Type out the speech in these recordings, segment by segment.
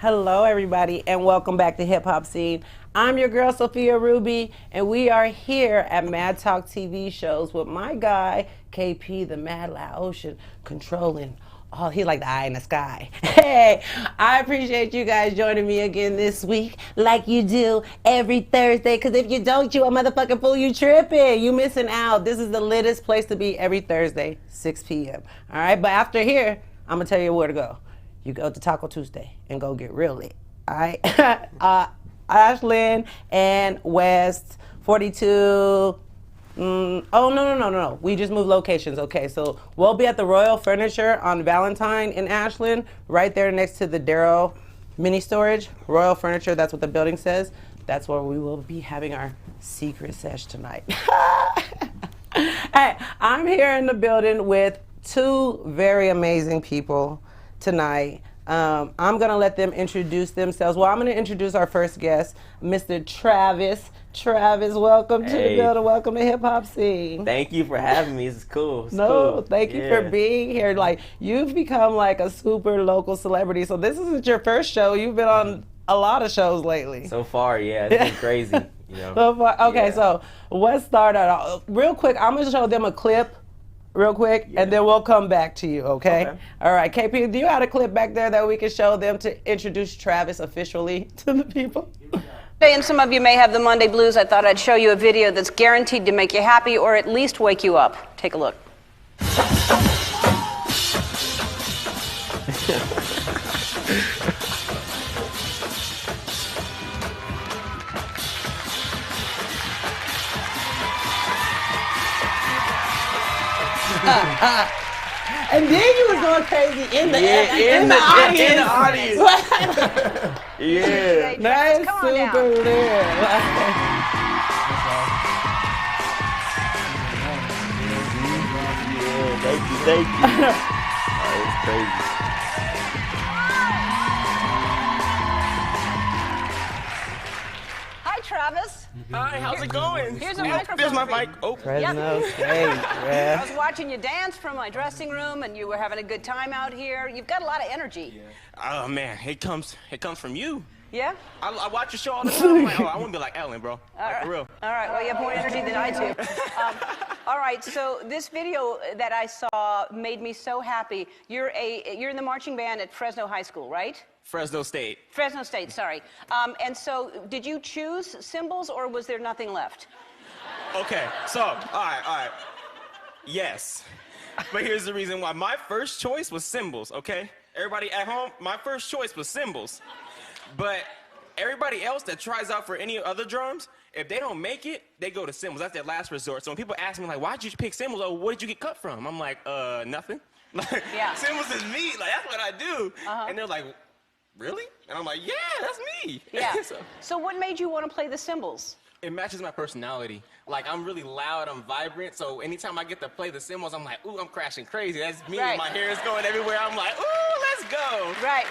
Hello, everybody, and welcome back to Hip Hop Scene. I'm your girl, Sophia Ruby, and we are here at Mad Talk TV shows with my guy, KP, the Mad Laotian, controlling all. He's like the eye in the sky. Hey, I appreciate you guys joining me again this week, like you do every Thursday, because if you don't, you a motherfucking fool, you tripping. You missing out. This is the littest place to be every Thursday, 6 p.m. All right, but after here, I'm going to tell you where to go. You go to Taco Tuesday and go get real lit. All right? Ashland and West 42. Oh, no. We just moved locations. Okay, so we'll be at the Royal Furniture on Valentine in Ashland, right there next to the Darrow Mini Storage. Royal Furniture, that's what the building says. That's where we will be having our secret sesh tonight. Hey, I'm here in the building with two very amazing people tonight. I'm gonna let them introduce themselves. Well, I'm gonna introduce our first guest, Mr. Travis. Travis, welcome to the building. Welcome to Hip Hop Scene. Thank you for having me. This is cool. Thank you for being here. Like, you've become like a super local celebrity. So this isn't your first show. You've been on a lot of shows lately. So far, yeah, it's been crazy. You know. So far, okay, so let's start out real quick. I'm gonna show them a clip real quick, and then we'll come back to you, okay? All right, KP, do you have a clip back there that we can show them to introduce Travis officially to the people? And some of you may have the Monday blues. I thought I'd show you a video that's guaranteed to make you happy or at least wake you up. Take a look. And then you was going crazy in the audience. Yeah. That's super real. Thank you. Oh, it's crazy. Hi, Travis. Hi, how's it going? Here's a microphone. There's my for you. mic. Oh. Fresno State, I yeah. was watching you dance from my dressing room, and you were having a good time out here. You've got a lot of energy. Oh man, it comes from you. Yeah? I watch your show all the time. I'm like, oh, I want to be like Ellen, bro. Like, for real. All right, well, you have more energy than I do. All right, so this video that I saw made me so happy. You're in the marching band at Fresno High School, right? Fresno State. Fresno State, sorry. And so did you choose cymbals, or was there nothing left? Okay, so, all right. Yes. But here's the reason why. My first choice was cymbals, okay? Everybody at home, my first choice was cymbals. But everybody else that tries out for any other drums, if they don't make it, they go to cymbals. That's their last resort. So when people ask me, like, why'd you pick cymbals? Oh, what did you get cut from? I'm like, nothing. Like, yeah. Cymbals is me. Like, that's what I do. And they're like, really? And I'm like, yeah, that's me. Yeah. So what made you want to play the cymbals? It matches my personality. Like, I'm really loud, I'm vibrant, so anytime I get to play the cymbals, I'm like, ooh, I'm crashing crazy. That's me, Right. My hair is going everywhere. I'm like, ooh, let's go. Right.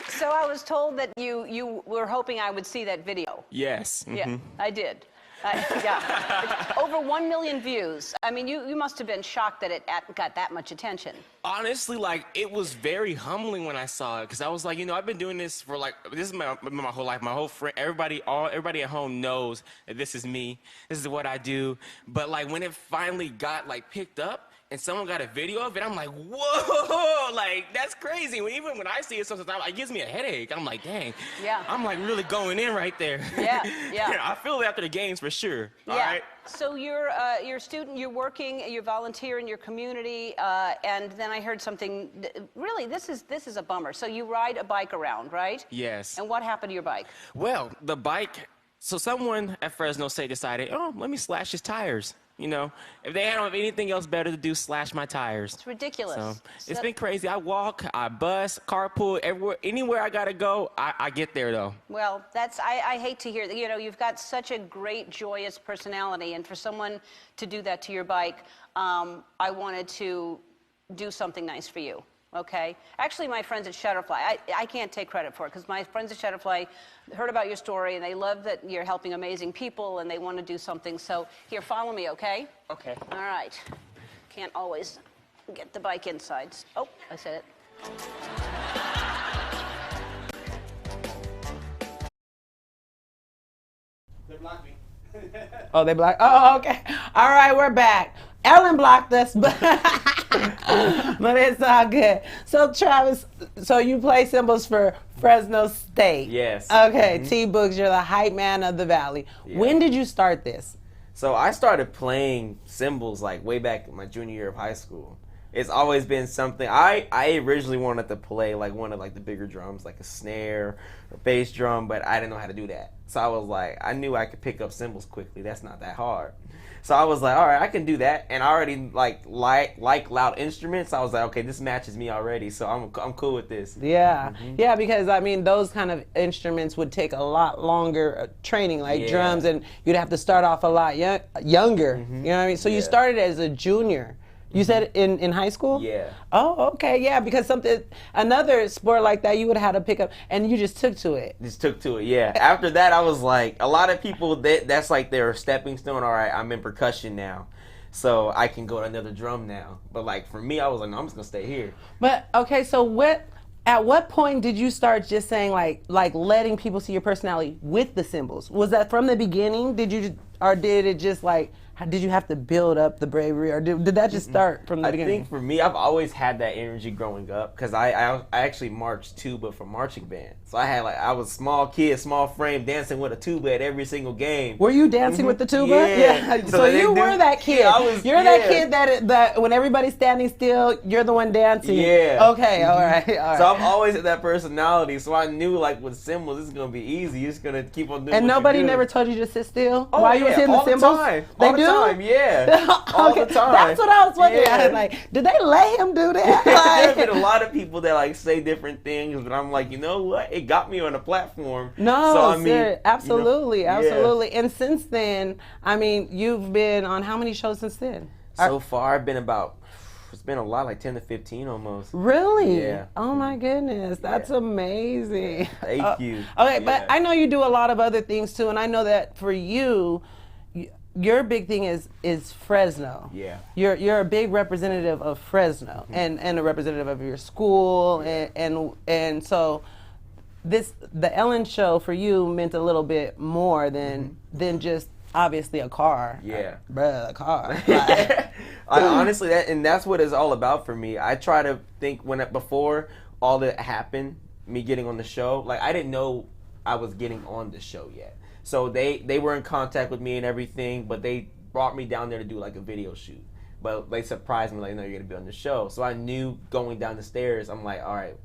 So I was told that you were hoping I would see that video. Yes. Yeah, I did. Yeah. Over 1 million views. I mean, you must have been shocked that it got that much attention. Honestly, like, it was very humbling when I saw it, because I was like, you know, I've been doing this for, like, this is my whole life. My whole friend, everybody at home knows that this is me. This is what I do. But, like, when it finally got, like, picked up, and someone got a video of it, I'm like, whoa, like, that's crazy. Even when I see it sometimes, it gives me a headache. I'm like, dang. Yeah. I'm, like, really going in right there. Yeah. I feel it after the games for sure. Yeah. All right? So you're a student, you're working, you volunteer in your community, and then I heard something, really, this is a bummer. So you ride a bike around, right? Yes. And what happened to your bike? Well, the bike, so someone at Fresno State decided, oh, let me slash his tires. You know, if they don't have anything else better to do, slash my tires. It's ridiculous. So it's been crazy. I walk, I bus, carpool, everywhere, anywhere I gotta go, I get there though. Well, I hate to hear that. You know, you've got such a great, joyous personality, and for someone to do that to your bike, I wanted to do something nice for you. Okay? Actually, my friends at Shutterfly, I can't take credit for it, because my friends at Shutterfly heard about your story, and they love that you're helping amazing people, and they want to do something. So here, follow me, okay? Okay. All right. can't always get the bike inside. Oh, I said it. They blocked me. Oh, they blocked. Oh, okay. All right, we're back. Ellen blocked us, but but it's all good. So Travis, so you play cymbals for Fresno State. Yes. Okay, T-Books, you're the hype man of the Valley. Yeah. When did you start this? So I started playing cymbals like way back in my junior year of high school. It's always been something I originally wanted to play like one of like the bigger drums, like a snare or bass drum, but I didn't know how to do that. So I was like, I knew I could pick up cymbals quickly. That's not that hard. So I was like, all right, I can do that. And I already like loud instruments. I was like, okay, this matches me already. So I'm cool with this. Yeah, yeah, because I mean, those kind of instruments would take a lot longer training, like Yeah. drums, and you'd have to start off a lot younger. You know what I mean? So you Yeah. started as a junior. You said in high school? Yeah. Oh, okay, yeah, because another sport like that, you would have had to pick up, and you just took to it. Just took to it, yeah. After that, I was like, a lot of people, that's like their stepping stone. All right, I'm in percussion now, so I can go to another drum now. But like for me, I was like, no, I'm just gonna stay here. But okay, so at what point did you start just saying like letting people see your personality with the cymbals? Was that from the beginning? Or did it just like? Did you have to build up the bravery, or did that just start from the I beginning? think for me, I've always had that energy growing up because I actually marched tuba for marching band. So I was a small kid, small frame, dancing with a tuba at every single game. Were you dancing with the tuba? Yeah. So you were that kid. Yeah, You're that kid that when everybody's standing still, you're the one dancing. Yeah. Okay. All right. All right. So I've always had that personality. So I knew like with cymbals, this is gonna be easy. You're just gonna keep on doing. And what nobody you're doing. never told you to sit still Oh, while you yeah, was hitting the all the cymbals. time. They All the do. time, yeah. All Okay, the time. that's what I was wondering. I Yeah. was like, did they let him do that? There have Like- been a lot of people that like say different things, but I'm like, you know what? It got me on a platform. No, so, I mean, sir, absolutely, you know, absolutely. And since then, I mean, you've been on how many shows since then? So far, I've been it's been a lot, like 10 to 15 almost. Really? Yeah. Oh my goodness, that's amazing. Thank you. Okay, but Yeah. I know you do a lot of other things too, and I know that for you, your big thing is Fresno. Yeah. You're a big representative of Fresno and a representative of your school and so the Ellen show for you meant a little bit more than just obviously a car. Yeah. Bruh, a car. I honestly, that's what it's all about for me. I try to think before all that happened, me getting on the show, like I didn't know I was getting on the show yet. So they were in contact with me and everything, but they brought me down there to do like a video shoot. But they surprised me, like, no, you're gonna be on the show. So I knew going down the stairs, I'm like, all right.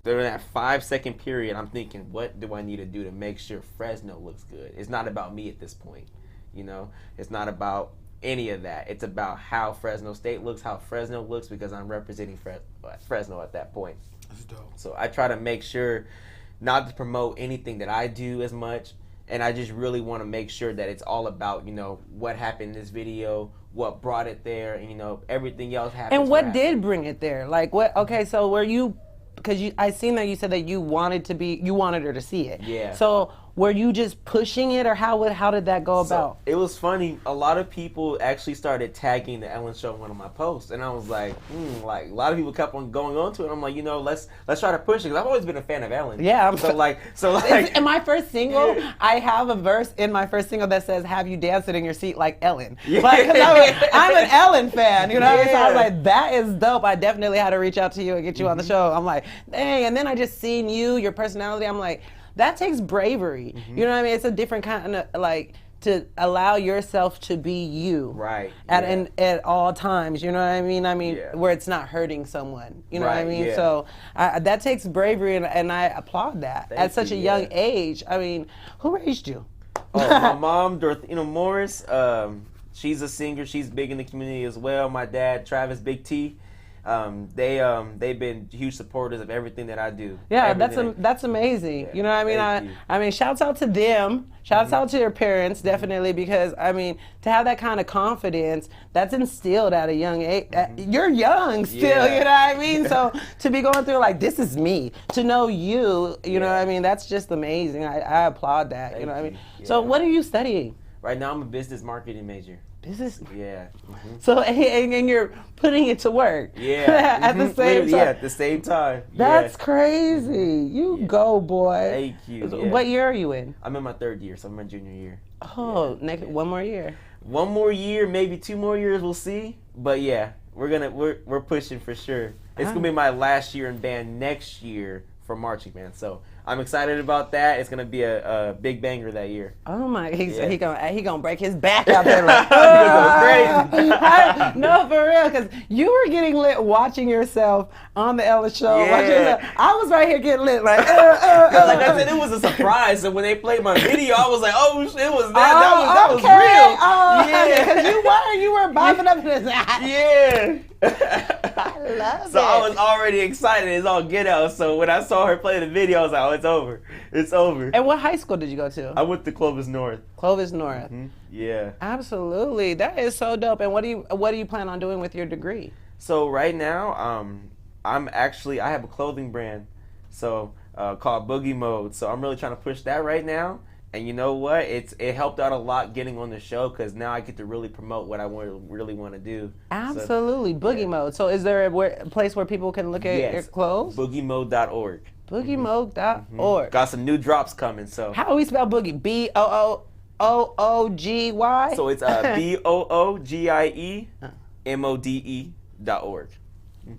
During that 5-second period, I'm thinking, what do I need to do to make sure Fresno looks good? It's not about me at this point, you know? It's not about any of that. It's about how Fresno State looks, how Fresno looks, because I'm representing Fresno at that point. That's dope. So I try to make sure not to promote anything that I do as much, and I just really want to make sure that it's all about, you know, what happened in this video, what brought it there, and, you know, everything else happens. And what for did bring it there? Like what? Okay, so were you? Because I seen that you said that you wanted her to see it. Yeah. So were you just pushing it, or how did that go So, about? it was funny. A lot of people actually started tagging the Ellen Show in one of my posts, and I was like, like a lot of people kept on going on to it. I'm like, you know, let's try to push it, because I've always been a fan of Ellen. Yeah, So like. In my first single, I have a verse in my first single that says, "Have you dancing in your seat like Ellen?" Yeah. Like, 'cause I'm an Ellen fan, you know what I mean? So I was Yeah. like, that is dope. I definitely had to reach out to you and get you on the show. I'm like, dang. And then I just seen your personality. I'm like, that takes bravery. You know what I mean? It's a different kind of like to allow yourself to be you. Right. At all times, you know what I mean? Yeah. Where it's not hurting someone, you know what I Right, mean? yeah. So that takes bravery, and I applaud that. Thank At such you, a young yeah. age, I mean, who raised you? Oh, my mom, Dorothea Morris, she's a singer. She's big in the community as well. My dad, Travis Big T, they've been huge supporters of everything that I do. Yeah, Everything. that's amazing. Yeah, You know what I mean? thank you. I mean, shouts out to them. Shouts out to your parents, definitely, because I mean, to have that kind of confidence, that's instilled at a young age. You're young still, Yeah. you know what I mean? So to be going through like, this is me, to know you know what I mean? That's just amazing. I applaud that. You know what I mean? you. So Yeah. what are you studying? Right now, I'm a business marketing major. Business. Yeah. So and you're putting it to work. Yeah. At the same time. Yeah, at the same time. That's Yeah. crazy. You go, boy. Thank you. Yeah. What year are you in? I'm in my 3rd year, so I'm in my junior year. Oh, next one more year. One more year, maybe 2 more years, we'll see. But yeah, we're pushing for sure. It's gonna be my last year in band next year for marching band. So I'm excited about that. It's gonna be a big banger that year. Oh my! He Yeah. gonna break his back out there. Like, crazy. No, for real, because you were getting lit watching yourself on the Ellen show. Yeah. Watching yourself. I was right here getting lit, like. Like I said, it was a surprise. So when they played my video, I was like, "Oh shit, it was that was real." Oh, because you were bopping up to this. Yeah. I love it. So I was already excited. It's all get out. So when I saw her play the video, I was like, "Oh, it's over. It's over." And what high school did you go to? I went to Clovis North. Clovis North. Yeah. Absolutely, that is so dope. And what do you plan on doing with your degree? So right now, I have a clothing brand, so called Boogie Mode. So I'm really trying to push that right now. And you know what? It helped out a lot getting on the show because now I get to really promote what I really want to do. Absolutely, Boogie Mode. So is there a place where people can look at your clothes? BoogieMode.org. BoogieMode.org. Got some new drops coming. So How do we spell boogie? BOOGY? So it's BOOGIEMODE.org.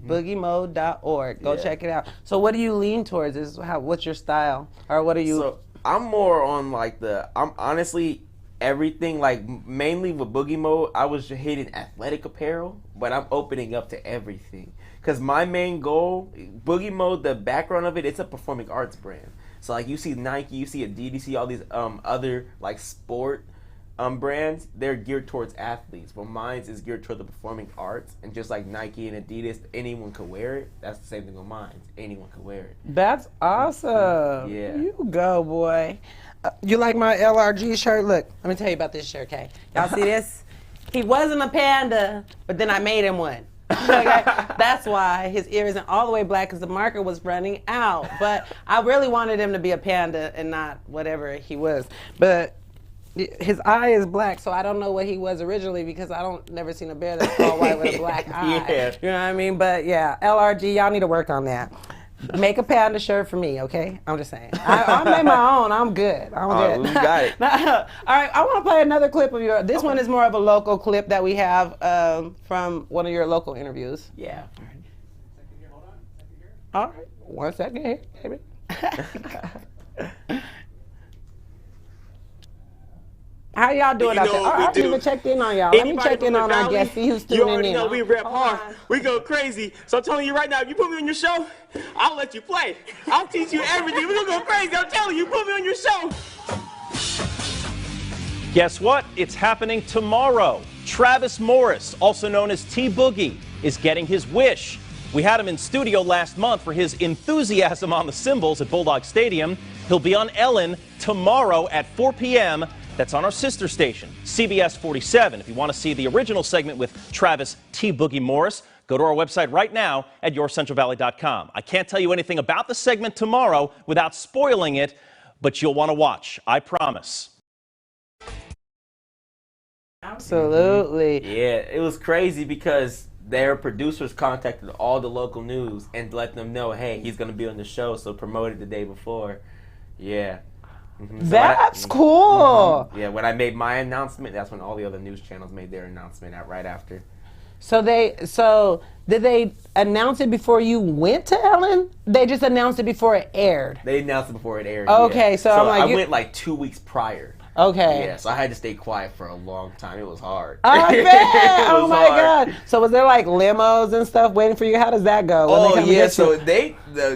BoogieMode.org. Go Yeah. check it out. So what do you lean towards? What's your style? Or what are you? So I'm more on I'm honestly everything, like mainly with Boogie Mode, I was just hitting athletic apparel, but I'm opening up to everything. Because my main goal, Boogie Mode, the background of it, it's a performing arts brand. So like you see Nike, you see Adidas, you see all these other like sport brands, they're geared towards athletes, but mine is geared toward the performing arts. And just like Nike and Adidas, anyone could wear it. That's the same thing with mine. Anyone could wear it. That's awesome. Yeah. You go, boy. You like my LRG shirt? Look, let me tell you about this shirt, okay? Y'all see this? He wasn't a panda, but then I made him one. Okay? That's why his ear isn't all the way black, because the marker was running out. But I really wanted him to be a panda and not whatever he was. But his eye is black, so I don't know what he was originally, because I don't never seen a bear that's all white with a black eye. Yeah. You know what I mean? But yeah, LRG, y'all need to work on that. Make a panda shirt for me, okay? I'm just saying. I made my own. I'm good. I'm good. We got it. All right, I want to play another clip of yours. This one is more of a local clip that we have from one of your local interviews. Yeah. All right, 1 second here, baby. How y'all doing out there? I haven't even checked in on y'all. Let me check in on our guest, see who's tuning in. You already know we rep hard. We go crazy. So I'm telling you right now, if you put me on your show, I'll let you play. I'll teach you everything. We're gonna go crazy. I'm telling you, put me on your show. Guess what? It's happening tomorrow. Travis Morris, also known as T-Boogie, is getting his wish. We had him in studio last month for his enthusiasm on the cymbals at Bulldog Stadium. He'll be on Ellen tomorrow at 4 p.m. That's on our sister station, CBS 47. If you want to see the original segment with Travis T-Boogie Morris, go to our website right now at yourcentralvalley.com. I can't tell you anything about the segment tomorrow without spoiling it, but you'll want to watch, I promise. Absolutely. Yeah, it was crazy because their producers contacted all the local news and let them know, hey, he's going to be on the show, so promoted the day before. Yeah. So That's cool. Yeah, when I made my announcement, that's when all the other news channels made their announcement right after. So did they announce it before you went to Ellen? They just announced it before it aired. They announced it before it aired. Okay, yeah. so I'm like, I went like 2 weeks prior. Okay. Yeah, so I had to stay quiet for a long time. It was hard. I bet. It Oh was my hard. God. So was there like limos and stuff waiting for you? How does that go? when they Oh come to yeah, get so you?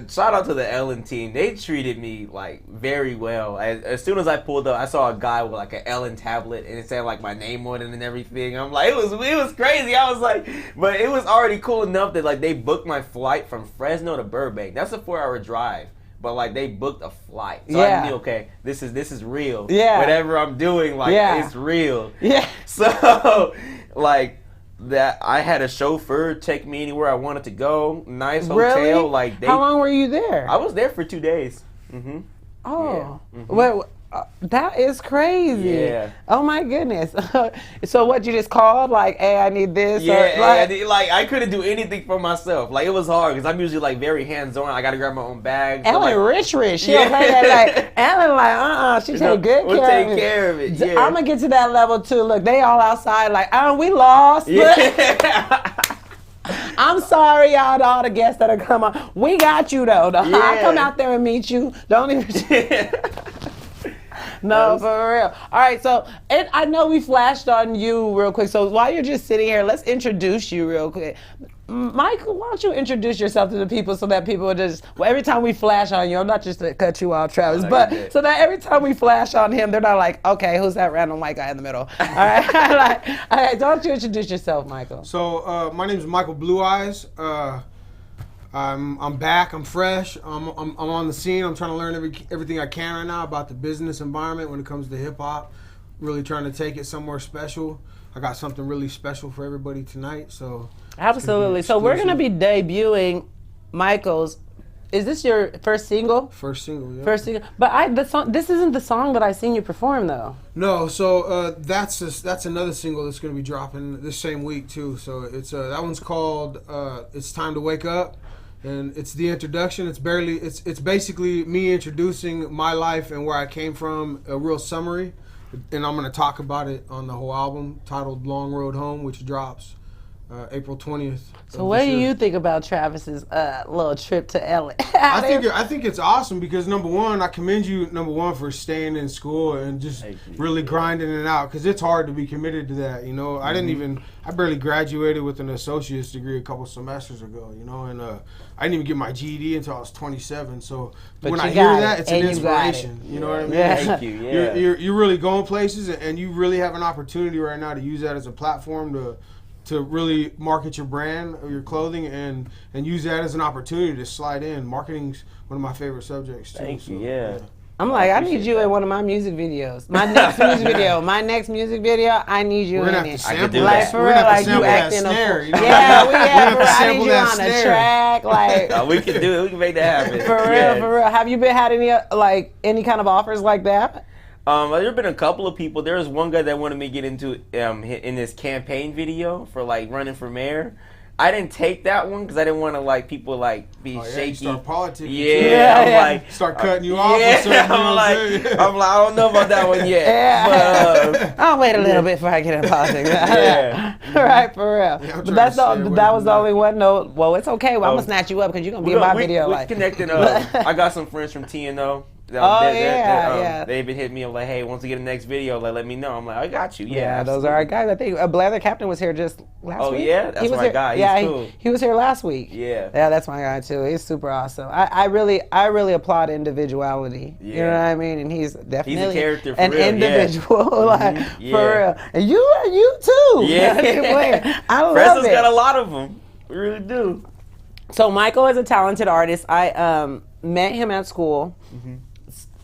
shout out to the Ellen team. They treated me like very well. As soon as I pulled up, I saw a guy with like an Ellen tablet and it said like my name on it and everything. I'm like, it was crazy. I was like, but it was already cool enough that like they booked my flight from Fresno to Burbank. That's a 4-hour drive. But like they booked a flight, so Yeah. I knew, okay, this is real. Yeah. Whatever I'm doing, like Yeah. it's real. Yeah. So like that, I had a chauffeur take me anywhere I wanted to go. Nice hotel. Really? Like How long were you there? I was there for 2 days. Oh. Yeah. Well, That is crazy. Yeah. Oh my goodness. So what, you just called like, hey, I need this? Yeah, Or, like I couldn't do anything for myself. Like it was hard because I'm usually like very hands-on. I gotta grab my own bag. So, Ellen like, rich. She don't play that like Ellen like she take good we'll care of take it. care of it. Yeah. I'm gonna get to that level too. Look, they all outside like, we lost. Yeah. I'm sorry, y'all, to all the guests that are coming. We got you though. I'll come out there and meet you. Don't even. No, for real. All right, so I know we flashed on you real quick. So while you're just sitting here, let's introduce you real quick. Michael, why don't you introduce yourself to the people so that people will just, every time we flash on you, I'm not just to cut you off, Travis, but so that every time we flash on him, they're not like, okay, who's that random white guy in the middle? All right, all right, don't you introduce yourself, Michael? So my name is Michael Blue Eyes. I'm back. I'm fresh. I'm on the scene. I'm trying to learn everything I can right now about the business environment when it comes to hip hop. Really trying to take it somewhere special. I got something really special for everybody tonight. So absolutely. So we're gonna be debuting Michael's. Is this your first single? First single, yeah. First single. But this isn't the song that I seen you perform though. No, so that's another single that's gonna be dropping this same week too. So it's that one's called "It's Time to Wake Up." And it's the introduction. It's basically me introducing my life and where I came from, a real summary. And I'm going to talk about it on the whole album titled Long Road Home, which drops April 20th. So what do you think about Travis's little trip to LA? I think it's awesome because number one, I commend you for staying in school and just really grinding it out because it's hard to be committed to that. You know, I barely graduated with an associate's degree a couple semesters ago. You know, and I didn't even get my GED until I was 27. So when I hear that, it's an inspiration. You know what I mean? Yeah. Thank you. Yeah. You're really going places, and you really have an opportunity right now to use that as a platform to really market your brand or your clothing and use that as an opportunity to slide in. Marketing's one of my favorite subjects too. Thank you. Yeah. I'm like, I need you in one of my music videos. My next music video, I need you We're gonna in have it. to sample Like that. for We're real, gonna have like to you sample that acting snare. You know? Yeah, I sample need you that on snare. a track, like We can do it. We can make that happen. for real, Yes. for real. Have you had any kind of offers like that? There have been a couple of people. There was one guy that wanted me to get into in this campaign video for like running for mayor. I didn't take that one because I didn't want to like people like be shaky. You start politicking. Yeah, I'm like start cutting you off. Yeah, or something, you know I'm what like I don't know about that one yet. Yeah. But, I'll wait a little bit before I get in politics. Yeah. Right, for real. Yeah, I'm But trying that's to stay away that was from the that. only one. No, well, it's okay. Well, I'm gonna snatch you up because you're gonna be in my video. We Like connected. I got some friends from TNO. They've been hitting me up like, hey, once we get the next video, like, let me know. I'm like, I got you. Yeah, those are our guys. I think Blather Captain was here just last week. Oh, yeah? That's He was my here- guy. He's Yeah, cool. he was here last week. Yeah. Yeah, that's my guy too. He's super awesome. I really applaud individuality. You know what I mean? And he's definitely character for an real, yeah. individual, like Yeah. for real. And you too. Yeah. I love Fresno's it. got a lot of them. We really do. So Michael is a talented artist. I met him at school.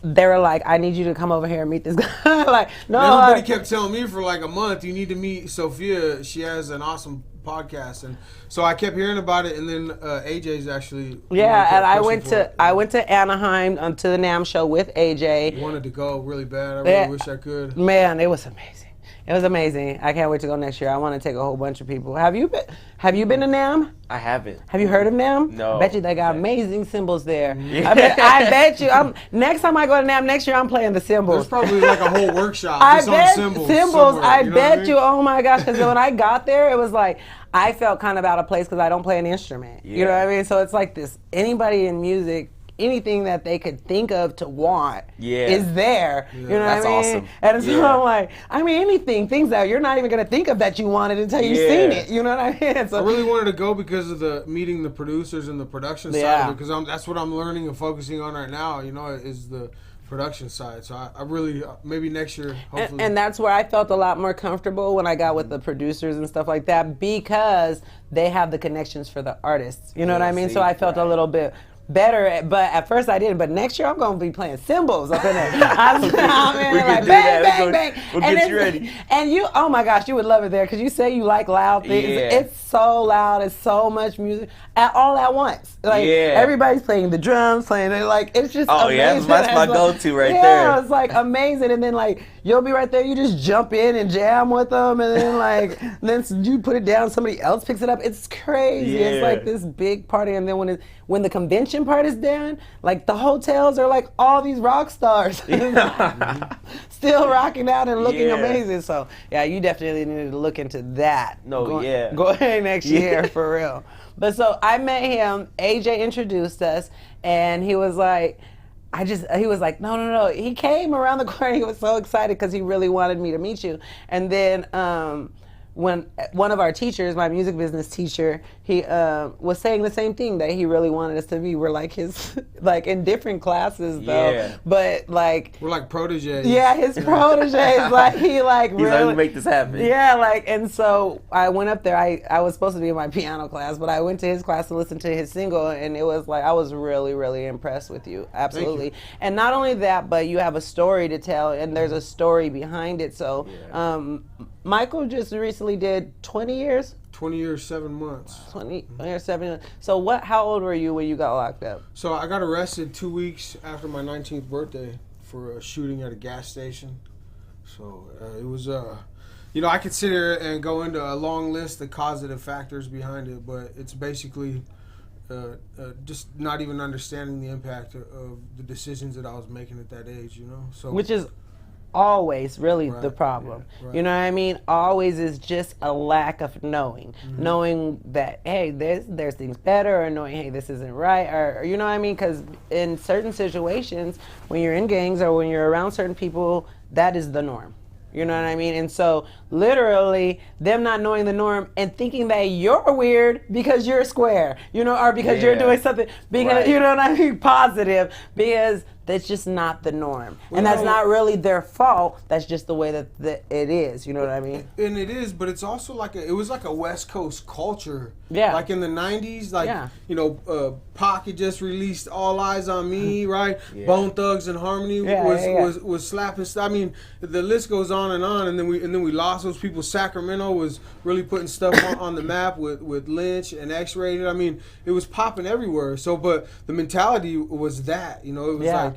They were like, I need you to come over here and meet this guy. Like, no. Everybody kept telling me for like a month, you need to meet Sophia. She has an awesome podcast, and so I kept hearing about it. And then AJ's actually Yeah, and I pushing went for to it. I went to Anaheim to the NAMM show with AJ. Wanted to go really bad. I really Yeah. wish I could. Man, it was amazing. It was amazing. I can't wait to go next year. I want to take a whole bunch of people. Have you been to NAMM? I haven't. Have you heard of NAMM? No. I bet you they got amazing cymbals there. I bet you. Next time I go to NAMM next year, I'm playing the cymbals. There's probably like a whole workshop I just bet on cymbals. somewhere, I you know bet what I mean? you. Oh my gosh! Because when I got there, it was like I felt kind of out of place because I don't play an instrument. You know what I mean? So it's like this. Anybody in music, anything that they could think of to want is there. You know That's what I mean? awesome. And so I'm like, I mean, things that you're not even gonna think of that you wanted until you've seen it. You know what I mean? So I really wanted to go because of meeting the producers and the production side of it, because that's what I'm learning and focusing on right now. You know, is the production side. So I really maybe next year, hopefully. And that's where I felt a lot more comfortable when I got with the producers and stuff like that because they have the connections for the artists. You know what I mean? So I felt a little bit better. But at first I didn't. But next year I'm gonna be playing cymbals up in there. I'm in We there can like do bang, that. bang, bang. We'll And get you it's- ready. And you, oh my gosh, you would love it there because you say you like loud things. Yeah. It's so loud. It's so much music all at once. Like Yeah. everybody's playing the drums, playing it. Like it's just Oh, amazing. yeah, that's my It's like- go-to right yeah, there. it's like amazing. And then like you'll be right there. You just jump in and jam with them, and then like then you put it down. Somebody else picks it up. It's crazy. It's Yeah. like this big party. And then when the convention part is done, like the hotels are like all these rock stars still rocking out and looking Yeah. amazing. So yeah, you definitely need to look into that. No, yeah. Go ahead next Yeah. year for real. But so I met him. AJ introduced us, and he was like, he was like, no. He came around the corner. He was so excited because he really wanted me to meet you. And then when one of our teachers, my music business teacher, he was saying the same thing, that he really wanted us to be. We're like his, like in different classes though, Yeah. but like. We're like proteges. Yeah, his proteges, like he like He's really like, "We make this happen." Yeah, like, and so I went up there. I was supposed to be in my piano class, but I went to his class to listen to his single, and it was like I was really, really impressed with you. Absolutely. And not only that, but you have a story to tell, and there's a story behind it. So, Michael just recently did 20 years. 20 years, 7 months. 20 or 7. So how old were you when you got locked up? So I got arrested 2 weeks after my 19th birthday for a shooting at a gas station. So it was, I could sit here and go into a long list of causative factors behind it, but it's basically just not even understanding the impact of the decisions that I was making at that age, So Which is always really Right, the problem. yeah, right. You know what I mean? Always is just a lack of knowing. Knowing that, hey, there's things better, or knowing, hey, this isn't right, or you know what I mean? Because in certain situations, when you're in gangs or when you're around certain people, that is the norm. You know what I mean? And so literally them not knowing the norm and thinking that you're weird because you're square, or because you're Yeah. doing something, because, Right. you know what I mean, positive, because that's just not the norm. And that's not really their fault. That's just the way that it is. You know what I mean? And it is, but it's also like it was like a West Coast culture. Yeah. Like in the 90s, like, Yeah. Pac had just released All Eyes on Me, right? Bone Thugs and Harmony was slapping stuff. I mean, the list goes on, and then we lost those people. Sacramento was really putting stuff on the map with Lynch and X-Rated. I mean, it was popping everywhere. So, but the mentality was that, it was like,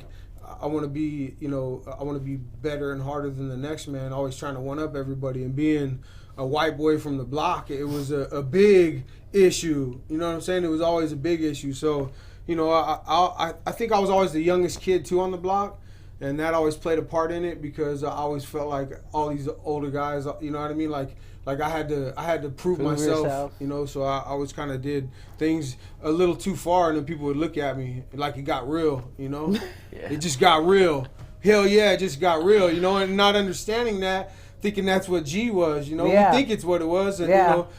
I want to be, I want to be better and harder than the next man, always trying to one up everybody. And being a white boy from the block, it was a big issue. You know what I'm saying? It was always a big issue. So, I think I was always the youngest kid too on the block, and that always played a part in it because I always felt like all these older guys, you know what I mean? Like I had to prove myself, so I always kind of did things a little too far, and then people would look at me like it got real, It just got real. Hell yeah, it just got real, and not understanding that, thinking that's what G was, We think it's what it was, and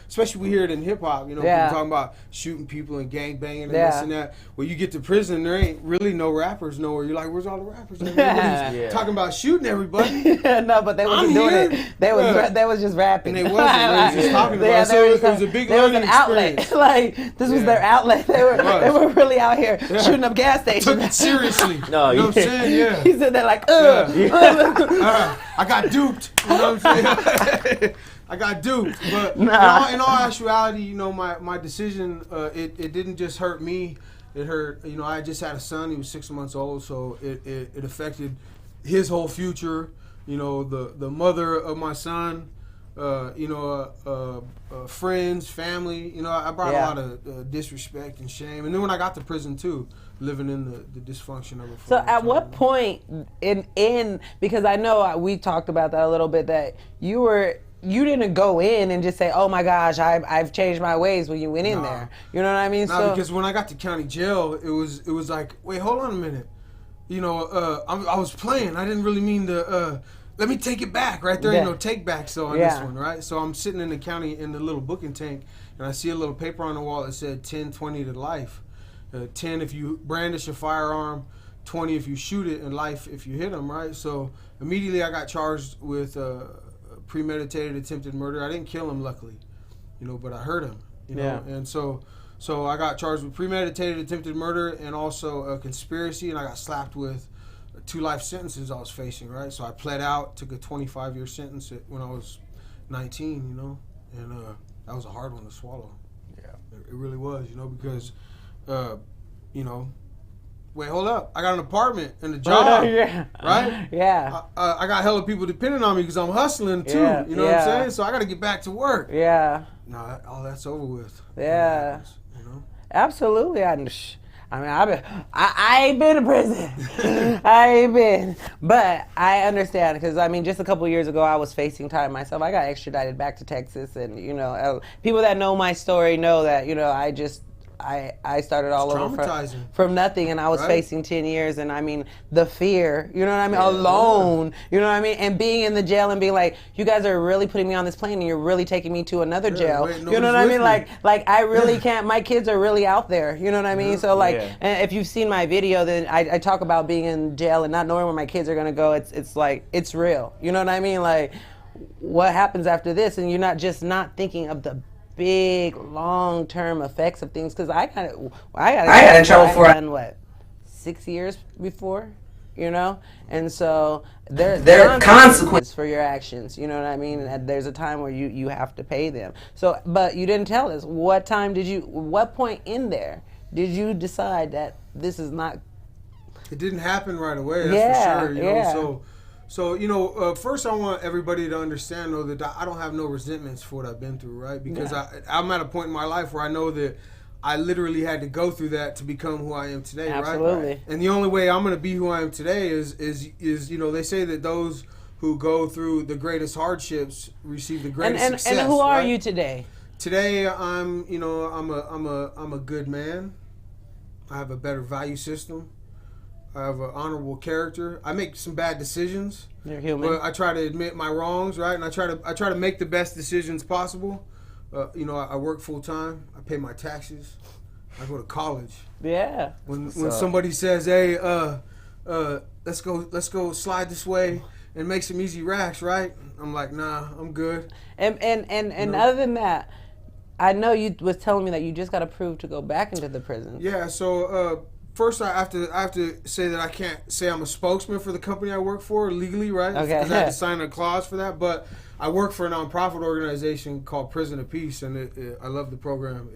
especially we hear it in hip hop, people talking about shooting people and gang banging and this and that. When you get to prison, there ain't really no rappers nowhere. You're like, where's all the rappers? Everybody's talking about shooting everybody. No, but they wasn't doing it. They was just rapping. And they wasn't. They was just talking about it. So it was a big learning outlet. experience. Like this was their outlet. They were really out here shooting up gas Took stations. it seriously. No, you know what I'm saying? Yeah. He said that like, I got duped. You know what I'm saying? I got duped. But in all actuality, my decision, it didn't just hurt me. It hurt, I just had a son. He was 6 months old, so it affected his whole future. The mother of my son, friends, family. I brought a lot of disrespect and shame. And then when I got to prison too, living in the dysfunction of it. So at what point in because I know we talked about that a little bit, that you didn't go in and just say, oh my gosh, I've changed my ways when you went in there. You know what I mean? No, because when I got to county jail, it was like, wait, hold on a minute. I was playing. I didn't really mean to. Let me take it back. Right there, take back. So on this one, right? So I'm sitting in the county in the little booking tank, and I see a little paper on the wall that said 10, 20 to life. 10 if you brandish a firearm, 20 if you shoot it, and life if you hit them, right? So immediately I got charged with premeditated attempted murder. I didn't kill him, luckily, but I hurt him, And so So I got charged with premeditated attempted murder and also a conspiracy, and I got slapped with 2 life sentences I was facing, right? So I pled out, took a 25-year sentence when I was 19, you know, and that was a hard one to swallow. Yeah. It really was, you know, because, you know, wait, hold up. I got an apartment and a job, Yeah. right? Yeah. I got hella people depending on me because I'm hustling too. Yeah, You know what I'm yeah. saying? So I got to get back to work. Yeah. No, all that's over with. Yeah. You know? Absolutely. I mean, I ain't been to prison. I ain't been. But I understand because, I mean, just a couple of years ago, I was facing time myself. I got extradited back to Texas. And, you know, people that know my story know that, you know, I started all over traumatizing. from nothing, and I was Right. facing 10 years, and I mean, the fear, you know what I mean, alone, you know what I mean, and being in the jail and being like, you guys are really putting me on this plane, and you're really taking me to another jail, wait, you know what I nobody's mean, with like I really can't, my kids are really out there, you know what I mean, so like, Yeah. and if you've seen my video, then I talk about being in jail and not knowing where my kids are gonna go, it's like, it's real, you know what I mean, like, what happens after this, and you're not thinking of the big long-term effects of things, because I got in trouble for what 6 years before, you know, and so there are consequences for your actions, you know what I mean, and there's a time where you have to pay them. So, but you didn't tell us what point in there did you decide that this is not? It didn't happen right away. That's Yeah, for sure. You know, yeah. So you know, first I want everybody to understand though that I don't have no resentments for what I've been through, right? Because I'm at a point in my life where I know that I literally had to go through that to become who I am today, Absolutely. right? And the only way I'm going to be who I am today is you know, they say that those who go through the greatest hardships receive the greatest success. And who are right? you today? Today I'm a good man. I have a better value system. I have an honorable character. I make some bad decisions. You're human. But I try to admit my wrongs, right? And I try to make the best decisions possible. You know, I work full time. I pay my taxes. I go to college. Yeah. When somebody says, "Hey, let's go slide this way and make some easy racks," right? I'm like, "Nah, I'm good." And other than that, I know you was telling me that you just got approved to go back into the prison. Yeah. So first, I have to say that I can't say I'm a spokesman for the company I work for legally, right? Okay. Because I had to sign a clause for that. But I work for a nonprofit organization called Prison of Peace, and I love the program.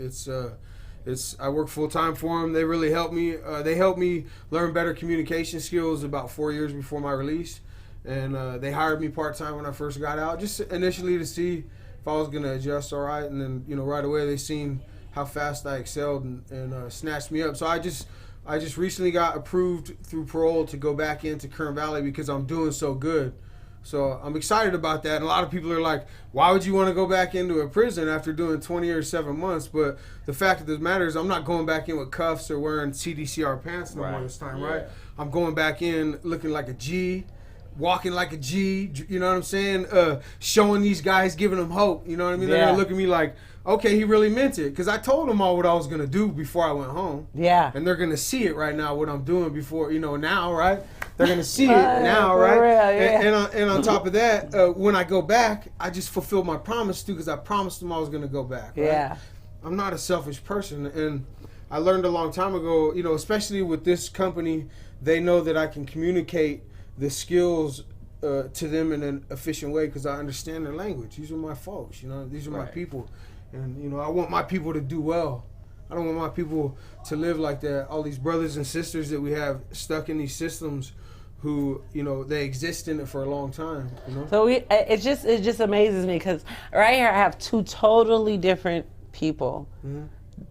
I work full time for them. They really help me. They helped me learn better communication skills about 4 years before my release, and they hired me part time when I first got out, just initially to see if I was gonna adjust all right. And then right away they seen how fast I excelled and snatched me up. So I just recently got approved through parole to go back into Kern Valley because I'm doing so good. So I'm excited about that. And a lot of people are like, why would you want to go back into a prison after doing 20 or 7 months? But the fact of the matter is I'm not going back in with cuffs or wearing CDCR pants no more this time, right? I'm going back in looking like a G, walking like a G, you know what I'm saying? Showing these guys, giving them hope, you know what I mean? They're going to look at me like, okay, he really meant it. Because I told them all what I was going to do before I went home. Yeah. And they're going to see it right now, what I'm doing before, now, right? They're going to see it now, for right? real, yeah. And on top of that, when I go back, I just fulfill my promise too, because I promised them I was going to go back. Right? Yeah. I'm not a selfish person. And I learned a long time ago, especially with this company, they know that I can communicate the skills to them in an efficient way because I understand their language. These are my folks, these are my people. And, I want my people to do well. I don't want my people to live like that. All these brothers and sisters that we have stuck in these systems who, they exist in it for a long time, So it just amazes me because right here I have two totally different people. Mm-hmm.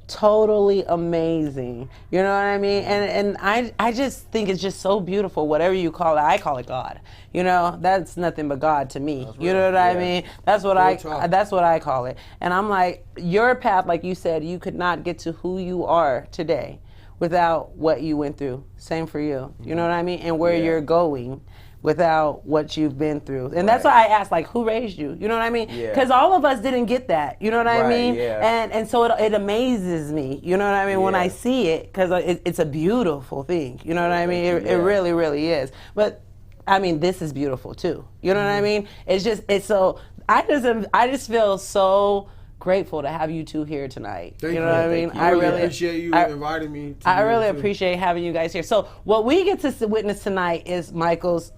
Totally amazing. You know what I mean? And I just think it's just so beautiful. Whatever you call it, I call it God. That's nothing but God to me. You know what I mean? That's what I call it. And I'm like, your path, like you said, you could not get to who you are today without what you went through. Same for you. You know what I mean? And where you're going without what you've been through. And that's why I asked, like, who raised you? You know what I mean? Because all of us didn't get that. You know what I mean? Yeah. And so it amazes me. You know what I mean? When I see it, because it's a beautiful thing. You know what I mean? It really, really is. But, I mean, this is beautiful, too. You know what I mean? It's so, I just feel so grateful to have you two here tonight. Thank you know what I mean? I really appreciate you inviting me. I really appreciate having you guys here. So what we get to witness tonight is Michael's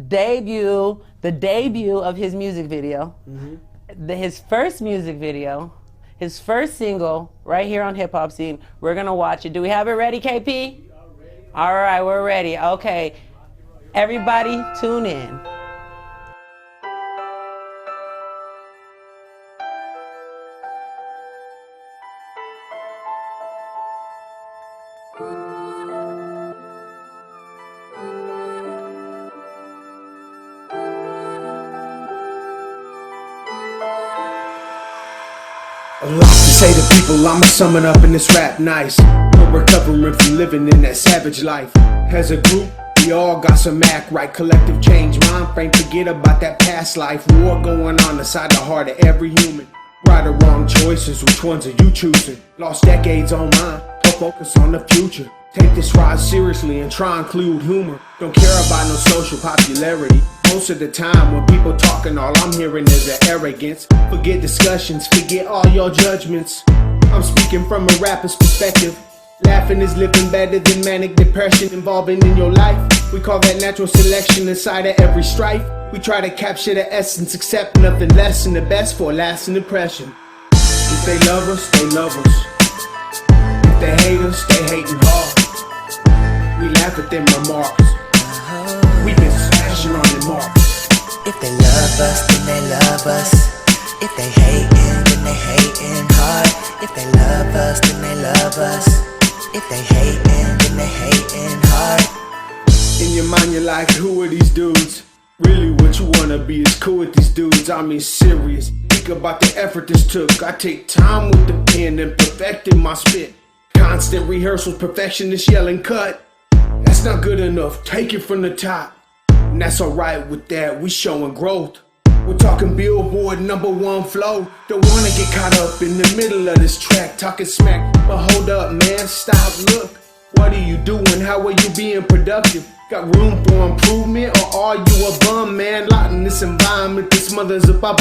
debut, the debut of his music video, his first music video, his first single right here on Hip Hop Scene. We're going to watch it. Do we have it ready, KP? All right, we're ready. Okay. Everybody tune in. A lot to say to people, I'ma sum it up in this rap nice. We're recovering from living in that savage life. As a group, we all got some act right. Collective change, mind frame, forget about that past life. War going on inside the heart of every human. Right or wrong choices, which ones are you choosing? Lost decades on mine, but focus on the future. Take this ride seriously and try and include humor. Don't care about no social popularity. Most of the time when people talking, all I'm hearing is an arrogance. Forget discussions, forget all your judgments. I'm speaking from a rapper's perspective. Laughing is living better than manic depression involving in your life. We call that natural selection inside of every strife. We try to capture the essence, accept nothing less than the best for a lasting impression. If they love us, they love us. If they hate us, they hating hard. We laugh at them remarks. We've been smashing on them marks. If they love us, then they love us. If they hating, then they hating hard. If they love us, then they love us. If they hating, then they hating hard. In your mind, you're like, who are these dudes? Really, what you wanna be is cool with these dudes. I mean, serious. Think about the effort this took. I take time with the pen and perfecting my spit. Constant rehearsals, perfectionist yelling cut. That's not good enough. Take it from the top. And that's alright with that. We showing growth. We're talking Billboard #1 flow. Don't wanna get caught up in the middle of this track, talking smack. But hold up, man, stop, look. What are you doing? How are you being productive? Got room for improvement, or are you a bum, man? Locked in this environment, this mother's a bop.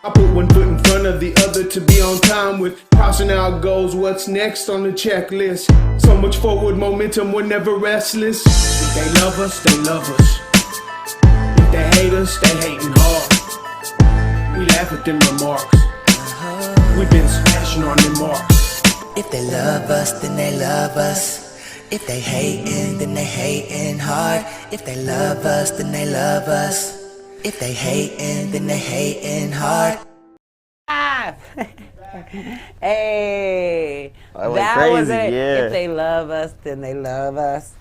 I put one foot in front of the other to be on time with crossing out goals. What's next on the checklist? So much forward momentum, we're never restless. If they love us, they love us. If they hate us, they hating hard. We laugh at them remarks. We've been smashing on them marks. If they love us, then they love us. If they hating, then they hating hard. If they love us, then they love us. If they hating, then they hating hard. Hey, that crazy, was it. yeah. If they love us, then they love us.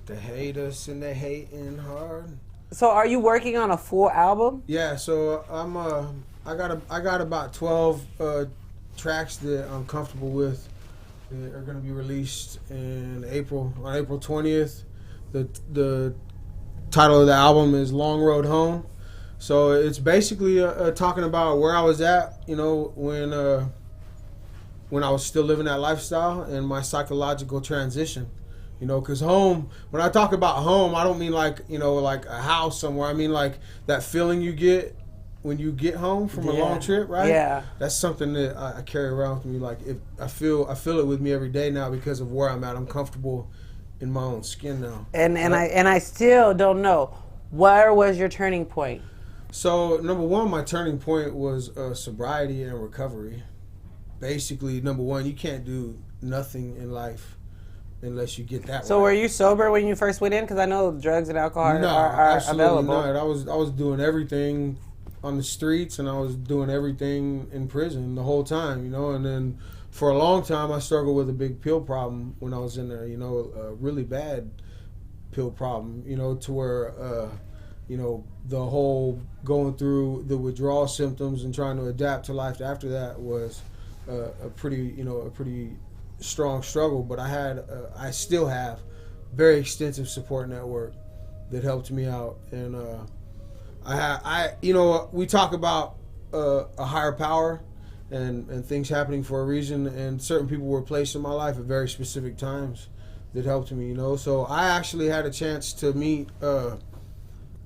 They hate us and they hating hard. So, are you working on a full album? Yeah, so I got about 12 tracks that I'm comfortable with that are gonna be released in April, on April 20th. The title of the album is Long Road Home. So it's basically talking about where I was at, you know, when I was still living that lifestyle and my psychological transition. You know, because home, when I talk about home, I don't mean like, you know, like a house somewhere. I mean like that feeling you get when you get home from a long trip, right? Yeah. That's something that I carry around with me. Like if I feel it with me every day now because of where I'm at. I'm comfortable in my own skin now. And I still don't know. Where was your turning point? So number one, my turning point was sobriety and recovery. Basically, number one, you can't do nothing in life unless you get that So right. were you sober when you first went in? Because I know drugs and alcohol are absolutely available. not. I was doing everything on the streets and I was doing everything in prison the whole time, you know. And then for a long time, I struggled with a big pill problem when I was in there, you know, a really bad pill problem, you know, to where, you know, the whole going through the withdrawal symptoms and trying to adapt to life after that was a pretty strong struggle. But I still have very extensive support network that helped me out. And you know, we talk about a higher power and things happening for a reason, and certain people were placed in my life at very specific times that helped me, you know. So I actually had a chance to meet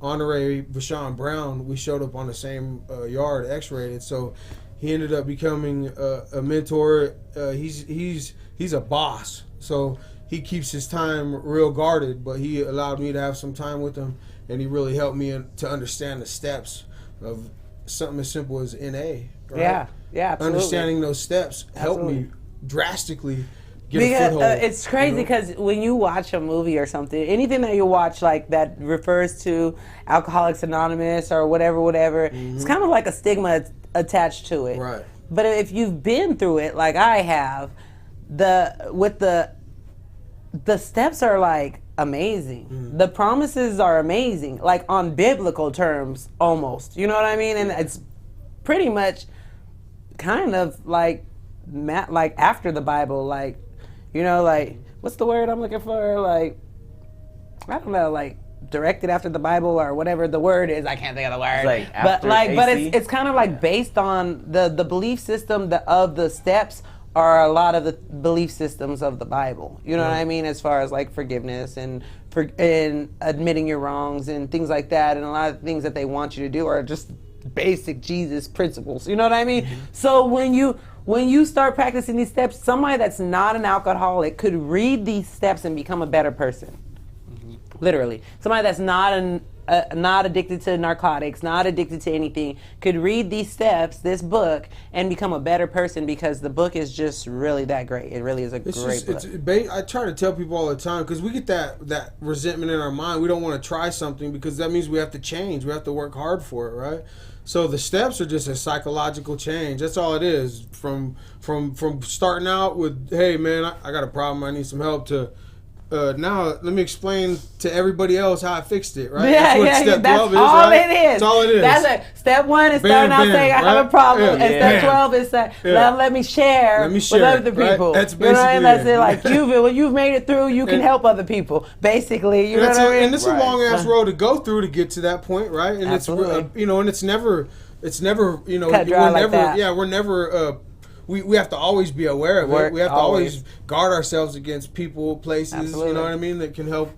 Honorary Vashawn Brown. We showed up on the same yard, X-rated. So he ended up becoming a mentor. He's a boss, so he keeps his time real guarded. But he allowed me to have some time with him, and he really helped me to understand the steps of something as simple as NA. Right? Yeah, absolutely. Understanding those steps helped me drastically get because, a foothold. it's crazy because when you watch a movie or something, anything that you watch like that refers to Alcoholics Anonymous or whatever, it's kind of like a stigma attached to it. Right. But if you've been through it like I have, the steps are like amazing. The promises are amazing, like on biblical terms almost. You know what I mean? And it's pretty much kind of like after the Bible, like, you know, like, what's the word I'm looking for? Like, I don't know, like directed after the Bible or whatever the word is. I can't think of the word. Like but like, but AC? it's kind of like based on the belief system of the steps are a lot of the belief systems of the Bible. You know what I mean? As far as like forgiveness and admitting your wrongs and things like that, and a lot of things that they want you to do are just basic Jesus principles. You know what I mean? So when you start practicing these steps, somebody that's not an alcoholic could read these steps and become a better person. Literally. Somebody that's not addicted to narcotics, not addicted to anything, could read these steps, this book, and become a better person because the book is just really that great. It really is a great book. I try to tell people all the time, because we get that resentment in our mind. We don't want to try something because that means we have to change. We have to work hard for it, right? So the steps are just a psychological change. That's all it is. From starting out with, hey man, I got a problem, I need some help, to now let me explain to everybody else how I fixed it, right? Yeah, that's what step 12 is, all right? it is. That's all it is. That's it. Step 1 is starting out saying I have a problem, and step 12 is saying let me share with other people. Right? That's basically, that's it. Like you've made it through, you can help other people. Basically, you know what I mean? And it's a long ass road to go through to get to that point, right? And absolutely. and it's never cut dry like that. we're never. We have to always be aware of it. We have to always guard ourselves against people, places, absolutely. You know what I mean, that can help,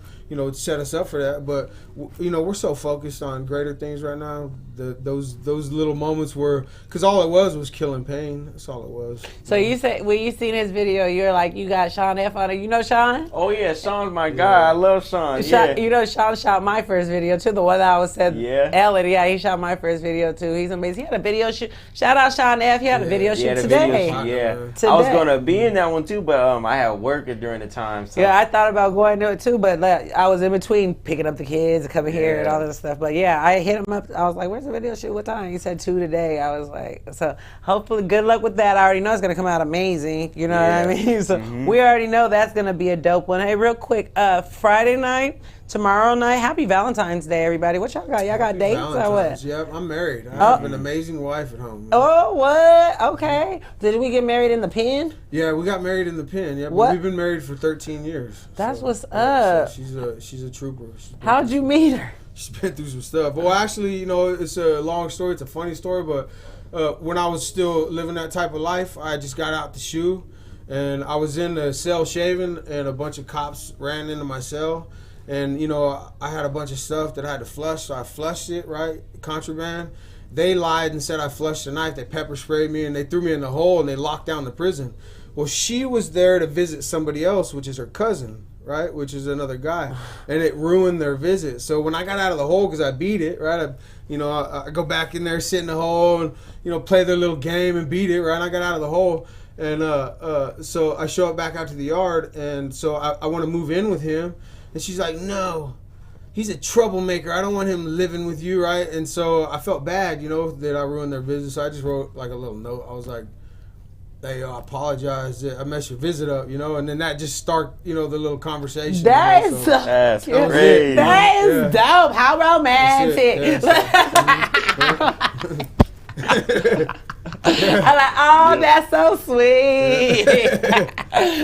set us up for that. But, we're so focused on greater things right now. Those little moments were, because all it was killing pain. That's all it was. So you said, when you seen his video, you're like, you got Sean F on it. You know Sean? Oh yeah, Sean's my guy. I love Sean. You know Sean shot my first video too, the one that I was said. Ellen, he shot my first video too. He's amazing. He had a video shoot. Shout out Sean F. He had a video shoot today. Today. I was gonna be in that one too, but I had work during the time. So. Yeah, I thought about going to it too, but I was in between picking up the kids and coming here and all this stuff. But yeah, I hit him up. I was like, "Where's the video shoot? What time?" He said 2 today. I was like, so hopefully, good luck with that. I already know it's gonna come out amazing. You know what I mean? So we already know that's gonna be a dope one. Hey, real quick, Friday night. Tomorrow night, happy Valentine's Day, everybody. What y'all got? Y'all got dates or what? Yep, I'm married. I have an amazing wife at home. Oh, what? Okay. Did we get married in the pen? Yeah, we got married in the pen. Yeah, what? We've been married for 13 years. That's what's up. So she's a trooper. How'd you meet her? She's been through some stuff. Well, actually, it's a long story. It's a funny story, but when I was still living that type of life, I just got out the shoe, and I was in the cell shaving, and a bunch of cops ran into my cell. And, I had a bunch of stuff that I had to flush, so I flushed it, right? Contraband. They lied and said I flushed the knife. They pepper sprayed me, and they threw me in the hole, and they locked down the prison. Well, she was there to visit somebody else, which is her cousin, right? Which is another guy. And it ruined their visit. So when I got out of the hole, because I beat it, right? I go back in there, sit in the hole, and, play their little game and beat it, right? And I got out of the hole. And so I show up back out to the yard, and so I want to move in with him. And she's like, no, he's a troublemaker. I don't want him living with you, right? And so I felt bad, that I ruined their business. So I just wrote like a little note. I was like, hey, I apologize. I messed your visit up, And then that just sparked, the little conversation. That's great. That is dope. How romantic. I'm like, oh, that's so sweet.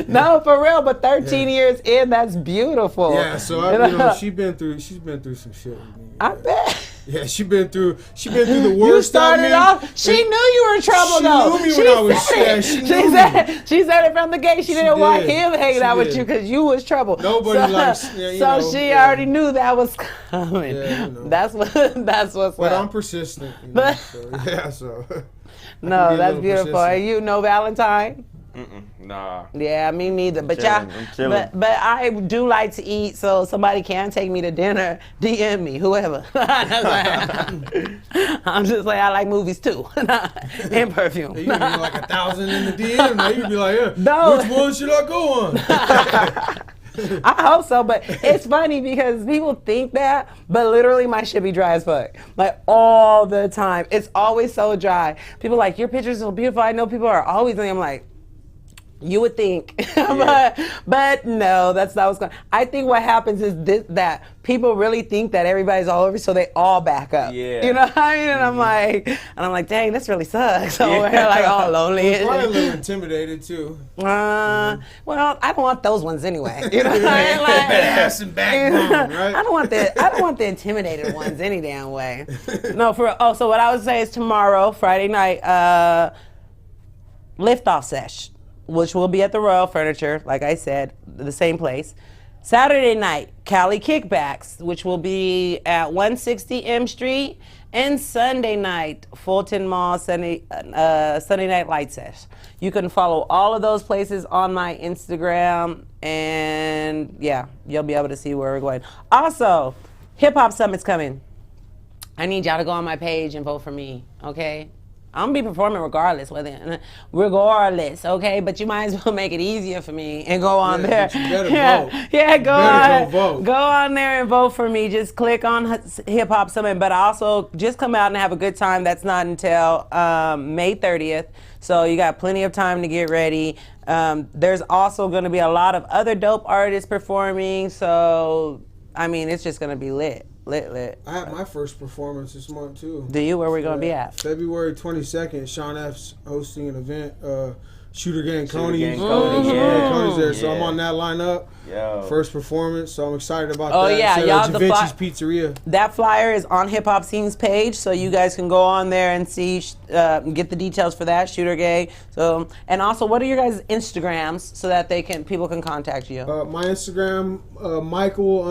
No, for real. But 13 years in, that's beautiful. Yeah. So she's been through some shit with me. I bet. Yeah, she been through the worst. You started off. She knew you were in trouble, though. though. knew me She when I was said it. she She knew said it from the gate. She didn't want did. him hanging She out with did. you because you was trouble. Nobody likes- yeah, you know, she yeah. already knew that was coming. Yeah, you know. That's what's But up. I'm persistent. You know, so, yeah, so. I can be No, a that's little beautiful. persistent. And you know Valentine? Nah. Yeah, me neither. But chilling, y'all, I'm chilling. but I do like to eat, so somebody can take me to dinner. DM me, whoever. I'm just like I like movies too, and perfume. You can be like 1,000 in the DM. Now you can be like, yeah, No. which one should I go on? I hope so, but it's funny because people think that, but literally my shit be dry as fuck. Like all the time. It's always so dry. People are like, your pictures are so beautiful. I know people are always, and I'm like, you would think, but no, that's not what's going on. I think what happens is that people really think that everybody's all over, so they all back up. Yeah. You know what I mean? And I'm like, dang, this really sucks. So we're like all lonely. Probably a little intimidated too. Well, I don't want those ones anyway. You know what I mean? Like, Ass and backbone, right? I don't want the intimidated ones any damn way. No, so what I would say is tomorrow, Friday night, liftoff sesh, which will be at the Royal Furniture, like I said, the same place. Saturday night, Cali Kickbacks, which will be at 160 M Street. And Sunday night, Fulton Mall, Sunday Night Light Sesh. You can follow all of those places on my Instagram, and yeah, you'll be able to see where we're going. Also, Hip Hop Summit's coming. I need y'all to go on my page and vote for me, okay? I'm gonna be performing regardless, okay? But you might as well make it easier for me and go on there. But you better vote. Yeah, You better go vote. Go on there and vote for me. Just click on Hip Hop Summit, but also just come out and have a good time. That's not until May 30th, so you got plenty of time to get ready. There's also gonna be a lot of other dope artists performing, so I mean, it's just gonna be lit. I had my first performance this month too. Do you? Where we gonna be at? February 22nd. Sean F's hosting an event. Shooter Gang Shooter Coney. Gang Coney, yeah. Coney's there, so I'm Yeah. on that lineup. Yo. First performance, so I'm excited about Oh, that. yeah, It's at, y'all, Da the Vinci's Pizzeria. That flyer is on Hip Hop Scene's page, so you guys can go on there and see, get the details for that, Shooter Gang. So, and also, what are your guys' Instagrams so that people can contact you? My Instagram,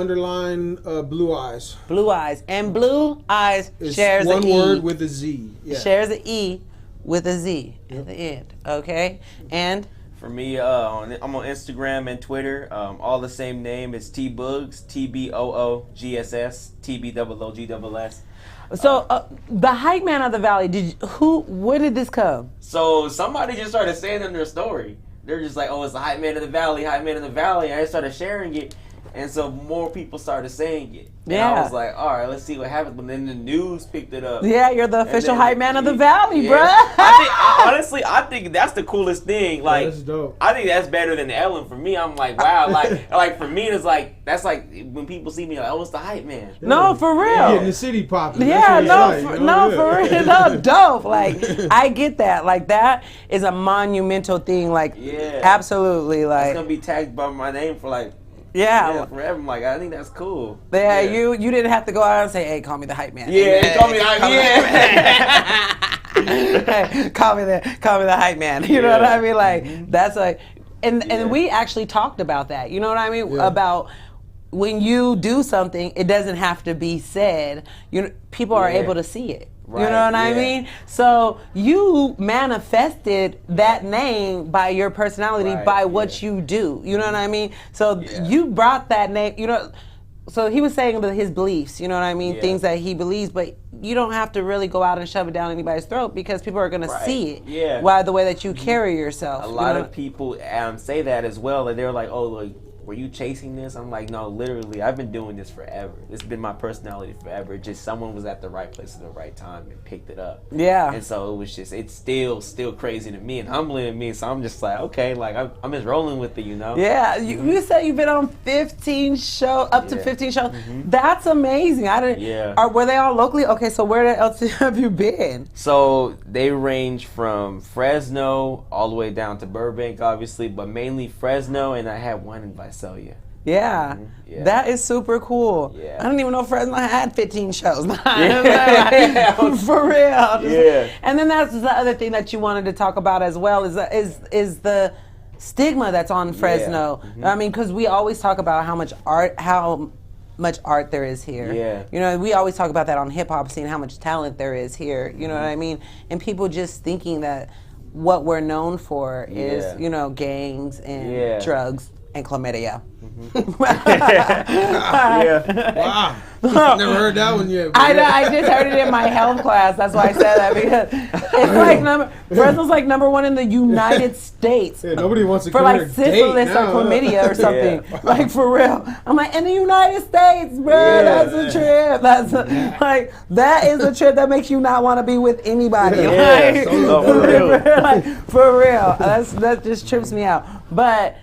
Michael_Blue Eyes. Blue Eyes. And Blue Eyes It's shares one an E. word with a Z. Yeah. Shares an E with a Z at the end. Okay? And For me, I'm on Instagram and Twitter. All the same name. It's T Boogs, TBOOGSS, TBOOGSS. so the Hype Man of the Valley, where did this come? So somebody just started saying in their story. They're just like, oh, it's the Hype Man of the Valley, Hype Man of the Valley. And I started sharing it. And so more people started saying it. And Yeah. I was like, all right, let's see what happens. But then the news picked it up. Yeah, you're the And official then- Hype Man of the Valley, yeah. bruh. Honestly, I think that's the coolest thing. Like, That's dope. I think that's better than Ellen for me. I'm like, wow, like for me, it's like that's like when people see me, like, oh, it's the Hype Man. No, for real. Getting the city popping. Yeah, That's what it's like, for real, no, dope. Like, I get that. Like, that is a monumental thing. Like, Yeah. absolutely. It's Like, gonna be tagged by my name for like yeah. forever. I'm like, I think that's cool. Yeah, you didn't have to go out and say, "Hey, call me the Hype Man." Yeah, Hey, call me the Hype Man. Hey, call me the Hype Man. You know what I mean? Like, that's like, and we actually talked about that. You know what I mean? Yeah. About when you do something, it doesn't have to be said. People are Yeah. able to see it. You Right, know what I yeah. mean? So you manifested that name by your personality, Right, by what yeah. you do. You know what I mean? So Yeah. you brought that name. So he was saying that his beliefs. You know what I mean? Yeah. Things that he believes, but you don't have to really go out and shove it down anybody's throat because people are going to Right, see it. yeah. By the way that you carry yourself. A you lot know? of people say that as well, and they're like, "Oh, like, were you chasing this?" I'm like, "No, literally, I've been doing this forever. It's been my personality forever. Just someone was at the right place at the right time and picked it up." Yeah. And so it was just, it's still crazy to me and humbling to me. So I'm just like, okay, like I'm just rolling with it, you know? Yeah, you said you've been on 15 shows, up to Yeah. 15 shows. That's amazing. I didn't. Yeah. Were they all locally? Okay, so where else have you been? So they range from Fresno all the way down to Burbank, obviously, but mainly Fresno, and I had one in Visalia. Yeah. Yeah. That is super cool. Yeah. I didn't even know Fresno had 15 shows. For real. Yeah. And then that's the other thing that you wanted to talk about as well is the stigma that's on Fresno. I mean, because we always talk about how much art there is here. Yeah. You know, we always talk about that on hip hop scene, how much talent there is here. You know what I mean? And people just thinking that what we're known for is, you know, gangs and drugs and chlamydia. Wow. Never heard that one yet. I know, I just heard it in my health class. That's why I said that, because it's like Fresno's like #1 in the United States. Yeah, nobody wants to for come like here to syphilis date or now. chlamydia or something. Like for real. I'm like, in the United States, bro, that's a trip. That's like that is a trip that makes you not want to be with anybody. Yeah, Like, for real. like, for real. That just trips me out. But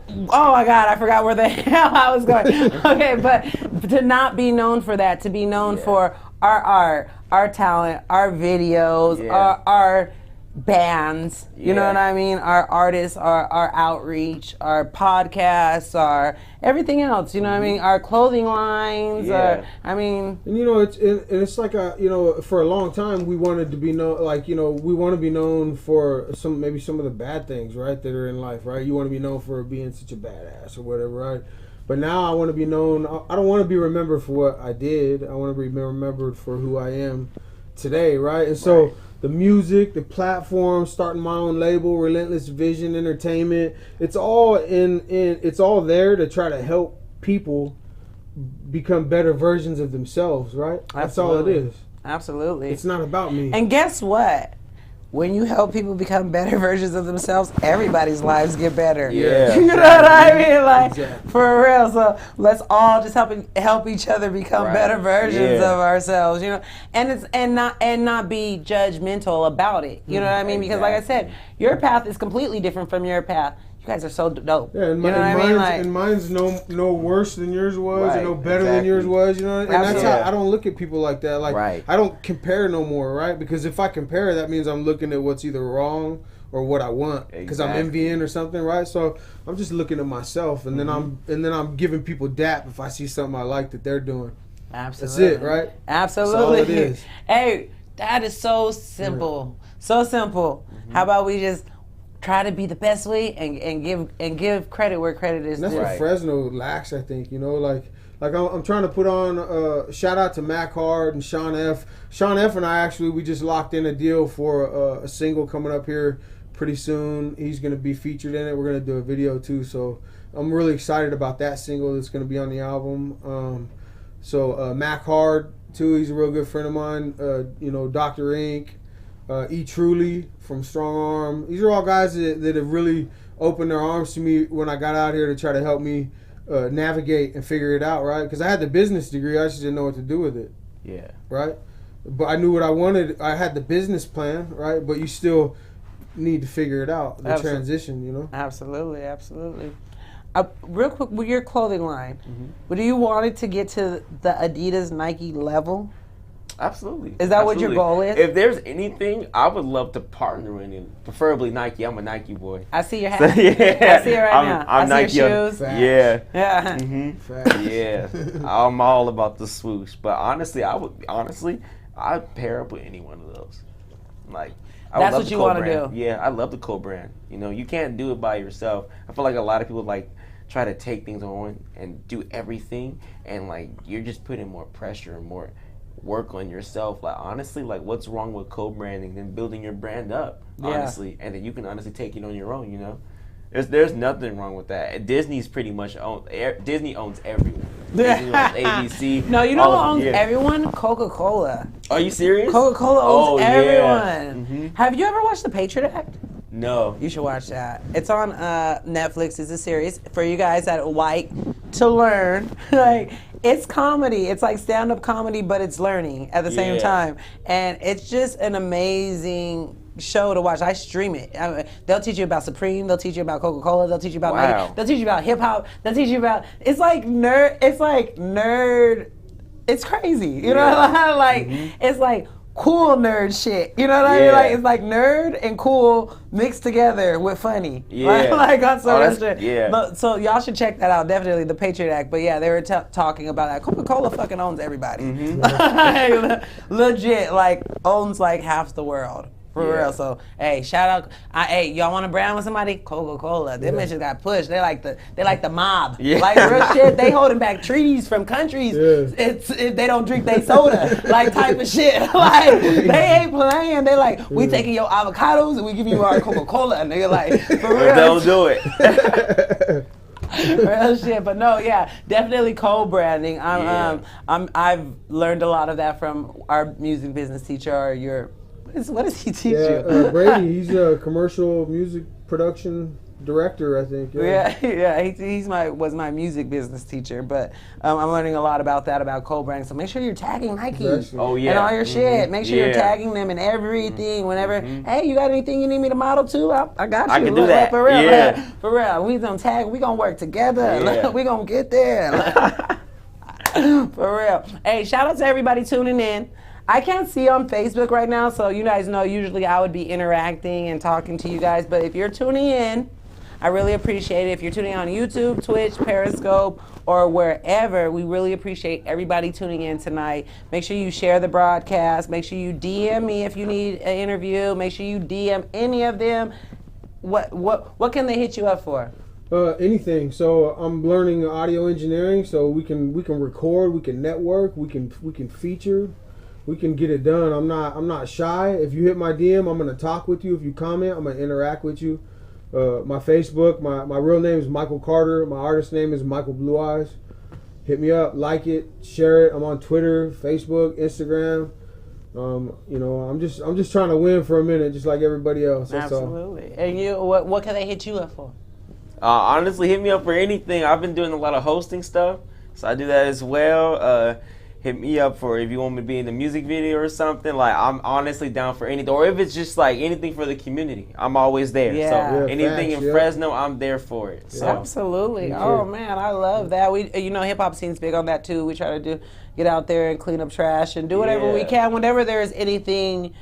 oh my God, I forgot where the hell I was going. Okay, but to not be known for that, to be known for our art, our talent, our videos, our bands, you know what I mean? Our artists, our outreach, our podcasts, our everything else, you know what I mean? Our clothing lines, I mean. And you know, it's like you know, for a long time we wanted to be known, like, you know, we want to be known for some of the bad things, right, that are in life, right? You want to be known for being such a badass or whatever, right? But now I want to be known. I don't want to be remembered for what I did. I want to be remembered for who I am today, right? And so the music, the platform, starting my own label, Relentless Vision Entertainment, it's all it's all there to try to help people become better versions of themselves, right? That's all it is. Absolutely. It's not about me. And guess what? When you help people become better versions of themselves, everybody's lives get better. Yeah. You know what I mean? Like, for real. So let's all just help each other become better versions of ourselves, you know? And not be judgmental about it. You know what I mean? Because like I said, your path is completely different from your path. You guys are so dope. Yeah, and, you know what I mean? Like, mine's no worse than yours was, and no better exactly. than yours was. You know, and that's Absolutely. how I don't look at people like that. Like, I don't compare no more, right? Because if I compare, that means I'm looking at what's either wrong or what I want, because I'm envying or something, right? So I'm just looking at myself, and then I'm giving people dap if I see something I like that they're doing. Absolutely. That's it, right? Absolutely. That's all it is. Hey, that is so simple. So simple. How about we just try to be the best way and give credit where credit is due. That's what Fresno lacks, I think. You know, like I'm trying to put on shout out to Mac Hard and Sean F. Sean F. and I actually we just locked in a deal for a single coming up here pretty soon. He's going to be featured in it. We're going to do a video too. So I'm really excited about that single that's going to be on the album. So Mac Hard too. He's a real good friend of mine. You know, Dr. Inc. E. Truly from Strong Arm. These are all guys that have really opened their arms to me when I got out here to try to help me navigate and figure it out, right? Because I had the business degree, I just didn't know what to do with it. Yeah. Right? But I knew what I wanted. I had the business plan, right? But you still need to figure it out, the transition, you know? Absolutely, absolutely. Real quick, with your clothing line, do you want it to get to the Adidas Nike level? Absolutely. Is that what your goal is? If there's anything, I would love to partner in it. Preferably Nike. I'm a Nike boy. I see your hat. So, yeah. I see it right now. I'm I Nike. see your shoes. Yeah. Yeah. Yeah. I'm all about the swoosh. But honestly, I'd pair up with any one of those. Like, that's what you want to do. Yeah, I love the co-brand. You know, you can't do it by yourself. I feel like a lot of people like try to take things on and do everything, and like you're just putting more pressure and more work on yourself. Like honestly, like what's wrong with co-branding and building your brand up? Honestly, and then you can honestly take it on your own. You know, there's nothing wrong with that. Disney's pretty much Disney owns everyone. Disney owns ABC. No, you know who owns everyone? Coca-Cola. Are you serious? Coca-Cola owns everyone. Have you ever watched The Patriot Act? No. You should watch that. It's on Netflix. It's a series for you guys that like to learn. Like, it's comedy. It's like stand-up comedy, but it's learning at the same time. And it's just an amazing show to watch. I stream it. They'll teach you about Supreme. They'll teach you about Coca-Cola. They'll teach you about Nike. They'll teach you about hip-hop. They'll teach you about... It's like nerd... It's crazy. You know what I mean? Like, it's like... cool nerd shit. You know what I mean? Like it's like nerd and cool mixed together with funny. Yeah. Like on some that's- shit. yeah. But, so y'all should check that out. Definitely the Patriot Act. But yeah, they were talking about that. Coca-Cola fucking owns everybody. Like, legit, like owns like half the world. For real. So hey, shout out. Hey, y'all want to brand with somebody? Coca-Cola. Them bitches got pushed. They like the mob. Yeah. Like real shit. They holding back treaties from countries. It's if they don't drink they soda. Like type of shit. Like they ain't playing. They like we taking your avocados and we giving you our Coca-Cola. And they're like for real. Don't do it. Real shit, but no, yeah, definitely co-branding. I've learned a lot of that from our music business teacher. Or what does he teach you? Brady, he's a commercial music production director, I think. He was my music business teacher, but I'm learning a lot about that, about co-branding. So make sure you're tagging Nike and all your shit. Make sure you're tagging them in everything. Whenever, hey, you got anything you need me to model too? I got you. I can do that. For real, Yeah. for real. We gonna tag. We gonna work together. Yeah. We gonna get there. For real. Hey, shout out to everybody tuning in. I can't see on Facebook right now, so you guys know usually I would be interacting and talking to you guys. But if you're tuning in, I really appreciate it. If you're tuning on YouTube, Twitch, Periscope, or wherever, we really appreciate everybody tuning in tonight. Make sure you share the broadcast. Make sure you DM me if you need an interview. Make sure you DM any of them. What can they hit you up for? Anything. So I'm learning audio engineering, so we can record, we can network, we can feature. We can get it done. I'm not shy. If you hit my DM, I'm gonna talk with you. If you comment, I'm gonna interact with you. My Facebook, my real name is Michael Carter. My artist name is Michael Blue Eyes. Hit me up, like it, share it. I'm on Twitter, Facebook, Instagram. I'm just trying to win for a minute, just like everybody else. That's Absolutely. All. And you, what can they hit you up for? Honestly, hit me up for anything. I've been doing a lot of hosting stuff, so I do that as well. Hit me up for if you want me to be in the music video or something. Like, I'm honestly down for anything. Or if it's just like anything for the community, I'm always there. So anything in Fresno, I'm there for it. So. Absolutely. Oh man, I love that. We, hip hop scene's big on that too. We try to get out there and clean up trash and do whatever we can. Whenever there's anything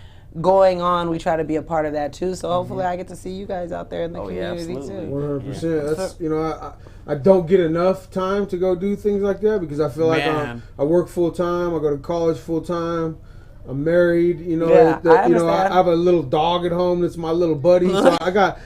going on, we try to be a part of that too. So hopefully I get to see you guys out there in the community too. 100%. That's I don't get enough time to go do things like that because I feel like I work full time. I go to college full time. I'm married. I have a little dog at home that's my little buddy. So I got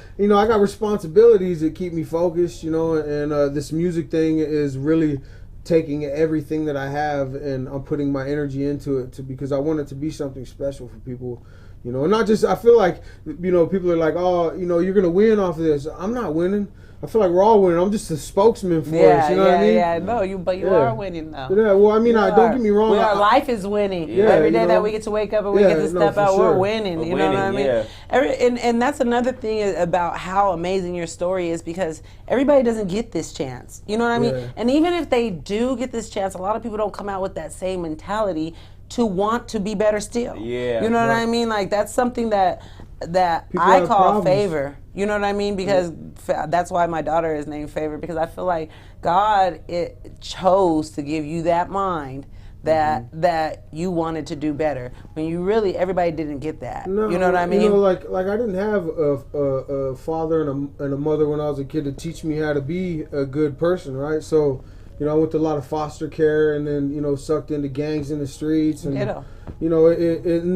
responsibilities that keep me focused. And this music thing is really taking everything that I have and I'm putting my energy into it because I want it to be something special for people. And not just, I feel like, people are like, oh, you're going to win off of this. I'm not winning. I feel like we're all winning. I'm just a spokesman for us. You know what I mean? Yeah, no, you are winning though. Yeah, well, I mean, don't get me wrong. Our life is winning. Every day that we get to wake up and we get to step out, we're winning. You know what I mean? And that's another thing about how amazing your story is because everybody doesn't get this chance. You know what I mean? Yeah. And even if they do get this chance, a lot of people don't come out with that same mentality to want to be better still. Yeah. You know what I mean? Like that's something that I call favor. You know what I mean? Because that's why my daughter is named Favor, because I feel like God chose to give you that mind that you wanted to do better. When you really, everybody didn't get that. No, you know what I mean? Like I didn't have a father and a mother when I was a kid to teach me how to be a good person, right? So, I went to a lot of foster care and then, sucked into gangs in the streets and, and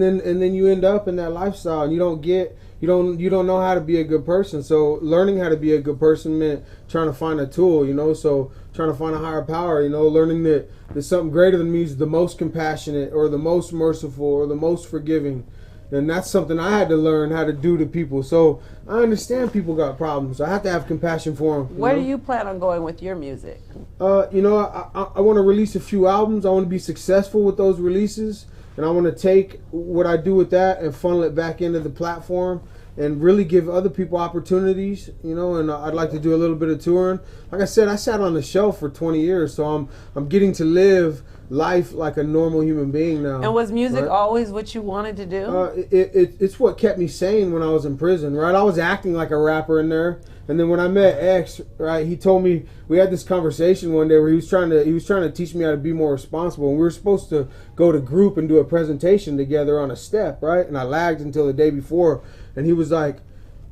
then you end up in that lifestyle and you don't know how to be a good person. So learning how to be a good person meant trying to find a tool, so trying to find a higher power, learning that something greater than me is the most compassionate or the most merciful or the most forgiving. And that's something I had to learn how to do to people. So I understand people got problems. I have to have compassion for them. Where do you plan on going with your music? I want to release a few albums. I want to be successful with those releases. And I want to take what I do with that and funnel it back into the platform and really give other people opportunities, you know, and I'd like to do a little bit of touring. Like I said, I sat on the shelf for 20 years, so I'm getting to live life like a normal human being now. And was music right? always what you wanted to do? It's what kept me sane when I was in prison, right? I was acting like a rapper in there. And then when I met X, right, he told me, we had this conversation one day where he was trying to teach me how to be more responsible. And we were supposed to go to group and do a presentation together on a step, right? And I lagged until the day before. And he was like,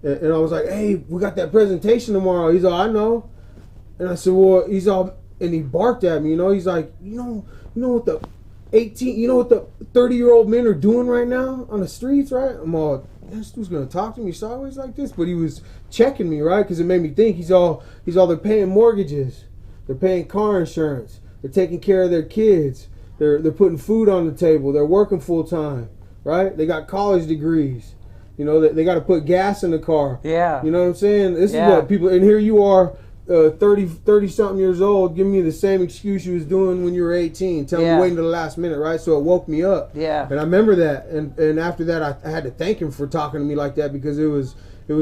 and I was like, hey, we got that presentation tomorrow. He's all, I know. And I said, well, he's all, and he barked at me, you know. He's like, you know what the 30-year-old men are doing right now on the streets, right? I'm all, this dude's gonna talk to me sideways like this, but he was checking me, right? Because it made me think he's all they're paying mortgages, they're paying car insurance, they're taking care of their kids, they're putting food on the table, they're working full time, right? They got college degrees, you know, they got to put gas in the car. Yeah. You know what I'm saying? This is what people, and here you are, 30 something years old, giving me the same excuse you was doing when you were 18, telling me waiting to the last minute, right? So it woke me up. Yeah. And I remember that, and after that, I had to thank him for talking to me like that, because it was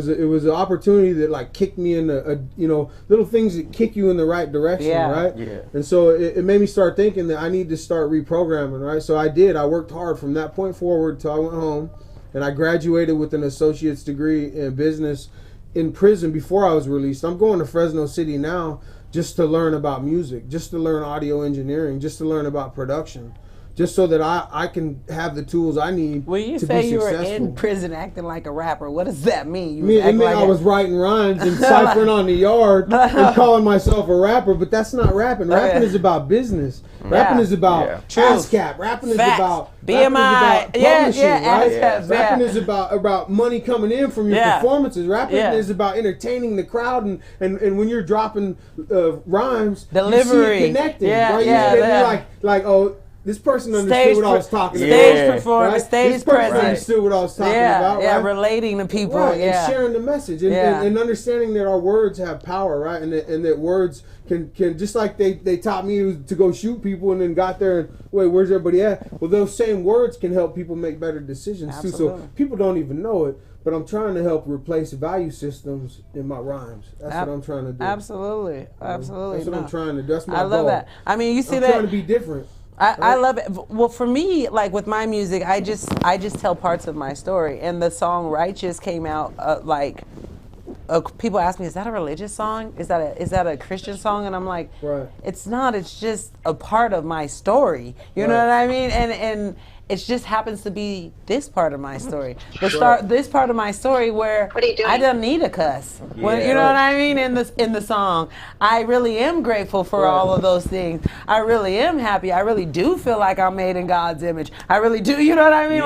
an opportunity that like kicked me in little things that kick you in the right direction, right? Yeah. And so it made me start thinking that I need to start reprogramming, right? So I did. I worked hard from that point forward till I went home, and I graduated with an associate's degree in business in prison before I was released. I'm going to Fresno City now just to learn about music, just to learn audio engineering, just to learn about production, just so that I can have the tools I need When you to say be you were successful. in prison acting like a rapper, what does that mean? I was writing rhymes and ciphering on the yard and calling myself a rapper, but that's not rapping. Rapping is about business. Rapping is about ASCAP. Rapping is about BMI. publishing, right? ASCAP, Rapping is about money coming in from your performances. Rapping is about entertaining the crowd, and when you're dropping rhymes, delivery, you see it connecting. Right? You're like, oh, this person understood what I was talking about. Stage performance, right? stage this person presence. understood what I was talking about. Yeah, right? relating to people. Right, yeah. and sharing the message, and understanding that our words have power, right? And that words can just like they taught me to go shoot people and then got there and wait, where's everybody at? Well, those same words can help people make better decisions Absolutely. too. So people don't even know it, but I'm trying to help replace value systems in my rhymes. That's what I'm trying to do. Absolutely. That's what I'm trying to do. That's my I love goal. that. I mean, you see I'm that. trying to be different. I love it. Well, for me, like with my music, I just tell parts of my story. And the song "Righteous" came out people ask me, "Is that a religious song? Is that a Christian song?" And I'm like, right. It's not. It's just a part of my story. You know what I mean? And it just happens to be this part of my story. This part of my story where I don't need a cuss. You know what I mean? In the song, I really am grateful for all of those things. I really am happy. I really do feel like I'm made in God's image. I really do. You know what I mean?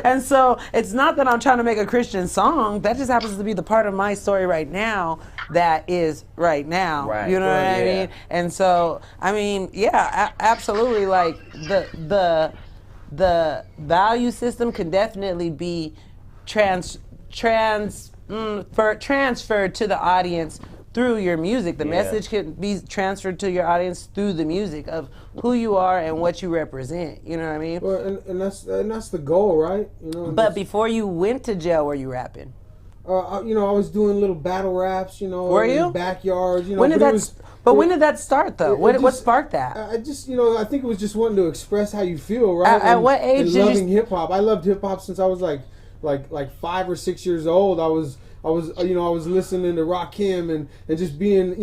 And so it's not that I'm trying to make a Christian song. That just happens to be the part of my story right now that is right now. Right. You know what I mean? And so I mean, absolutely. Like the value system can definitely be transferred to the audience through your music. The message can be transferred to your audience through the music of who you are and what you represent. You know what I mean? Well, and that's the goal, right? You know. But before you went to jail, were you rapping? I was doing little battle raps, Were you? in backyards, When did when did that start though? What sparked that? I just, I think it was just wanting to express how you feel, right? At what age and did loving hip hop. I loved hip hop since I was like 5 or 6 years old. I was listening to Rakim and just being,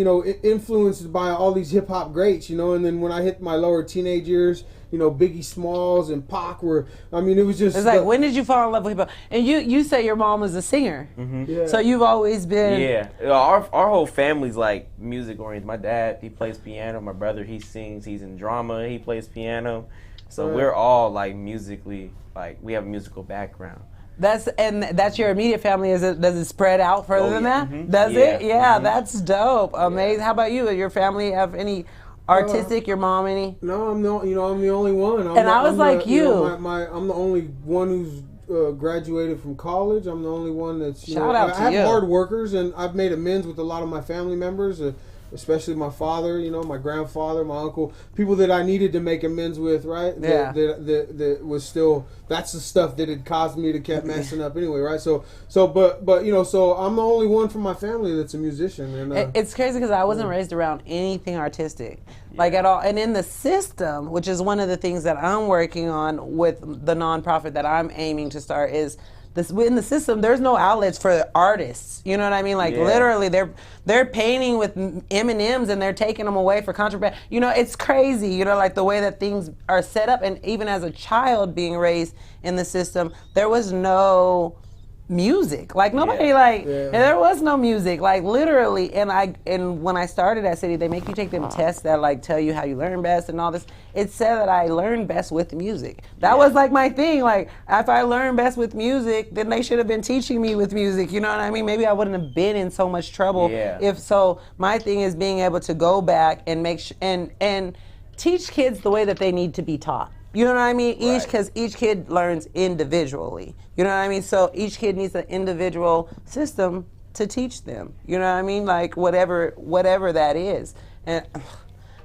influenced by all these hip hop greats, and then when I hit my lower teenage years, Biggie Smalls and Pac it was just. It's like, when did you fall in love with hip hop? And you say your mom was a singer. Mm-hmm. Yeah. So you've always been. Yeah. Our whole family's like music oriented. My dad, he plays piano. My brother, he sings. He's in drama. He plays piano. So we're all like musically, like we have a musical background. That's your immediate family. Does it spread out further than that? Mm-hmm. Does it? Yeah, that's dope. Amazing. How about you? Does your family have any artistic? Your mom any? No, I'm the only one. I'm the only one who's graduated from college. I'm the only one that's. Shout out to I have you. hard workers, and I've made amends with a lot of my family members. especially my father, you know, my grandfather, my uncle, people that I needed to make amends with, right? Yeah. That was still, that's the stuff that had caused me to keep messing up anyway, right? But you know, so I'm the only one from my family that's a musician. And it's crazy because I wasn't raised around anything artistic, like at all. And in the system, which is one of the things that I'm working on with the nonprofit that I'm aiming to start, is this, in the system, there's no outlets for artists. You know what I mean? Like literally, they're painting with M&Ms and they're taking them away for contraband. You know, it's crazy. You know, like the way that things are set up. And even as a child being raised in the system, there was no music. Like nobody and there was no music. Like literally. And when I started at City, they make you take them tests that like tell you how you learn best and all this. It said that I learned best with music. That was like my thing. Like if I learned best with music, then they should have been teaching me with music. You know what I mean? Maybe I wouldn't have been in so much trouble if so. My thing is being able to go back and make and teach kids the way that they need to be taught. You know what I mean? Because each kid learns individually. You know what I mean? So each kid needs an individual system to teach them. You know what I mean? Like whatever that is. And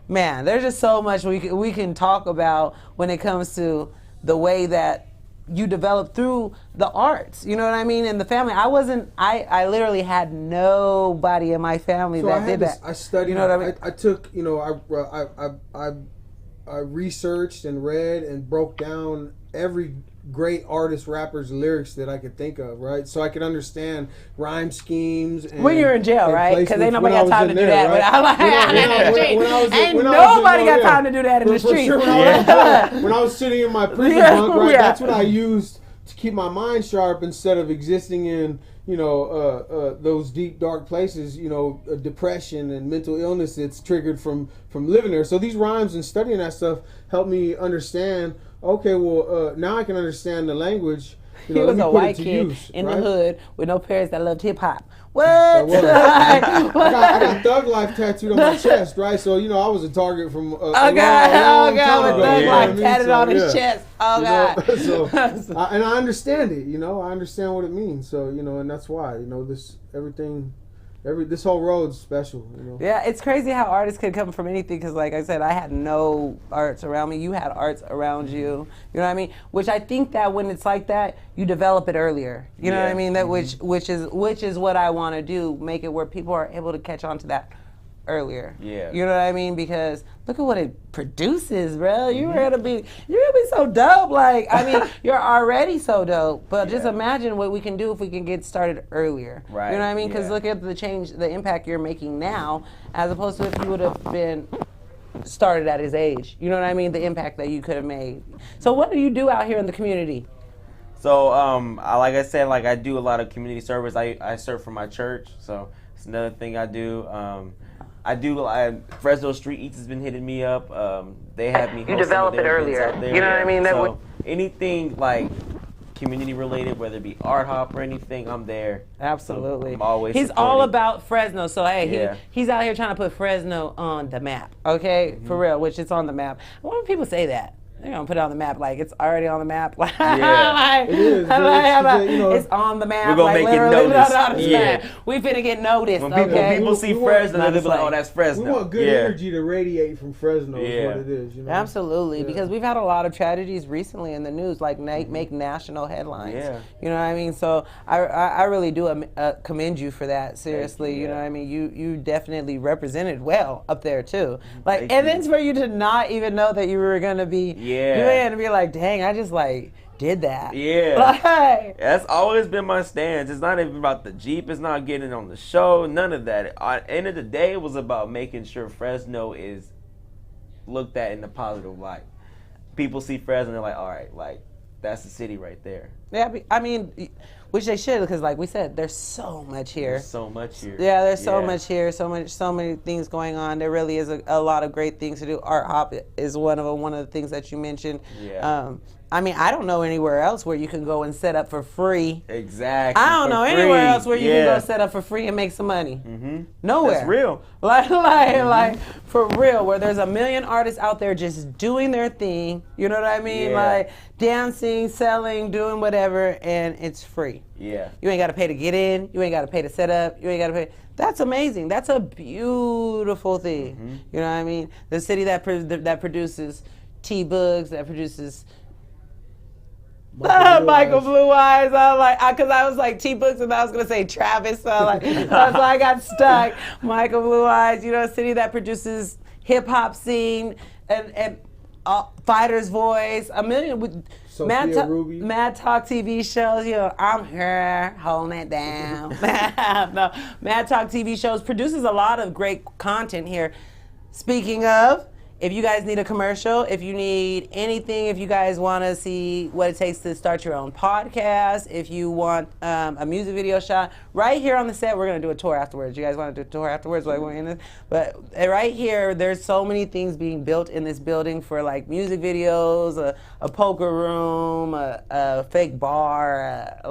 man, there's just so much we can talk about when it comes to the way that you develop through the arts. You know what I mean? And the family. I literally had nobody in my family that did that. I studied. You know what I mean? I took. You know, I researched and read and broke down every great artist rapper's lyrics that I could think of, right? So I could understand rhyme schemes. And, when you're in jail, right? Because ain't nobody got time to do that. Right? Ain't nobody got time to do that in the street. Sure, when I was sitting in my prison bunk, right? That's what I used to keep my mind sharp instead of existing in, you know, those deep, dark places, you know, depression and mental illness that's triggered from living there. So these rhymes and studying that stuff helped me understand, okay, well, now I can understand the language. You know, he was a white kid in the hood with no parents that loved hip hop. What? I got Thug Life tattooed on my chest, right? So, you know, I was a target from a long with time Thug ago, Life tatted on his chest. Oh, God. And I understand it, you know. I understand what it means. So, you know, and that's why, you know, this whole road's special, you know. Yeah, it's crazy how artists could come from anything because, like I said, I had no arts around me. You had arts around you. You know what I mean? Which I think that when it's like that, you develop it earlier. You know what I mean? That which is what I want to do. Make it where people are able to catch on to that earlier. Yeah. You know what I mean? Because look at what it produces, bro. You're gonna be so dope. Like, I mean, you're already so dope. But just imagine what we can do if we can get started earlier. Right. You know what I mean? Because look at the change, the impact you're making now, as opposed to if you would have been started at his age. You know what I mean? The impact that you could have made. So what do you do out here in the community? So, like I said, like I do a lot of community service. I serve for my church, so it's another thing I do. Fresno Street Eats has been hitting me up. They have me. You develop it earlier. You know what I mean? So anything like community related, whether it be art hop or anything, I'm there. Absolutely. I'm always He's supporting. all about Fresno. So hey, he's out here trying to put Fresno on the map. Okay, for real, which it's on the map. Why do people say that? They're gonna put it on the map like it's already on the map. Like, it is. It's on the map. We're gonna make it noticed. We finna get noticed. When people see Fresno, they'll be like, "Oh, that's Fresno." We want good energy to radiate from Fresno. Is what it is. You know? Absolutely, because we've had a lot of tragedies recently in the news, like make national headlines. Yeah. You know what I mean? So I really do commend you for that. Seriously, you know what I mean? You definitely represented well up there too. Like, and then for you to not even know that you were gonna be. Yeah. And be like, dang, I just like did that. Yeah. Like, that's always been my stance. It's not even about the Jeep. It's not getting on the show. None of that. At the end of the day, it was about making sure Fresno is looked at in a positive light. People see Fresno and they're like, all right, like that's the city right there. Yeah, I mean, which they should, because like we said, there's so much here. There's so much here. Yeah, there's so much here, so many things going on. There really is a lot of great things to do. Art hop is one of the things that you mentioned. Yeah. I mean, I don't know anywhere else where you can go and set up for free. Exactly. I don't know anywhere else where you can Yeah. go set up for free and make some money. Nowhere. That's real. Like for real, where there's a million artists out there just doing their thing. You know what I mean? Yeah. Like dancing, selling, doing whatever, and it's free. Yeah. You ain't got to pay to get in. You ain't got to pay to set up. You ain't got to pay. That's amazing. That's a beautiful thing. You know what I mean? The city that produces T-Bugs, that produces Michael Blue Eyes. Because I was like T-Bugs and I was gonna say Travis. So I got stuck. Michael Blue Eyes. You know, a city that produces hip hop scene and Fighter's Voice. A million with Mad Talk TV shows. You know, I'm here holding it down. No, Mad Talk TV shows produces a lot of great content here. Speaking of, if you guys need a commercial, if you need anything, if you guys want to see what it takes to start your own podcast, if you want a music video shot, right here on the set, we're going to do a tour afterwards. You guys want to do a tour afterwards? Like we're in this? But right here, there's so many things being built in this building for like music videos, a poker room, a fake bar.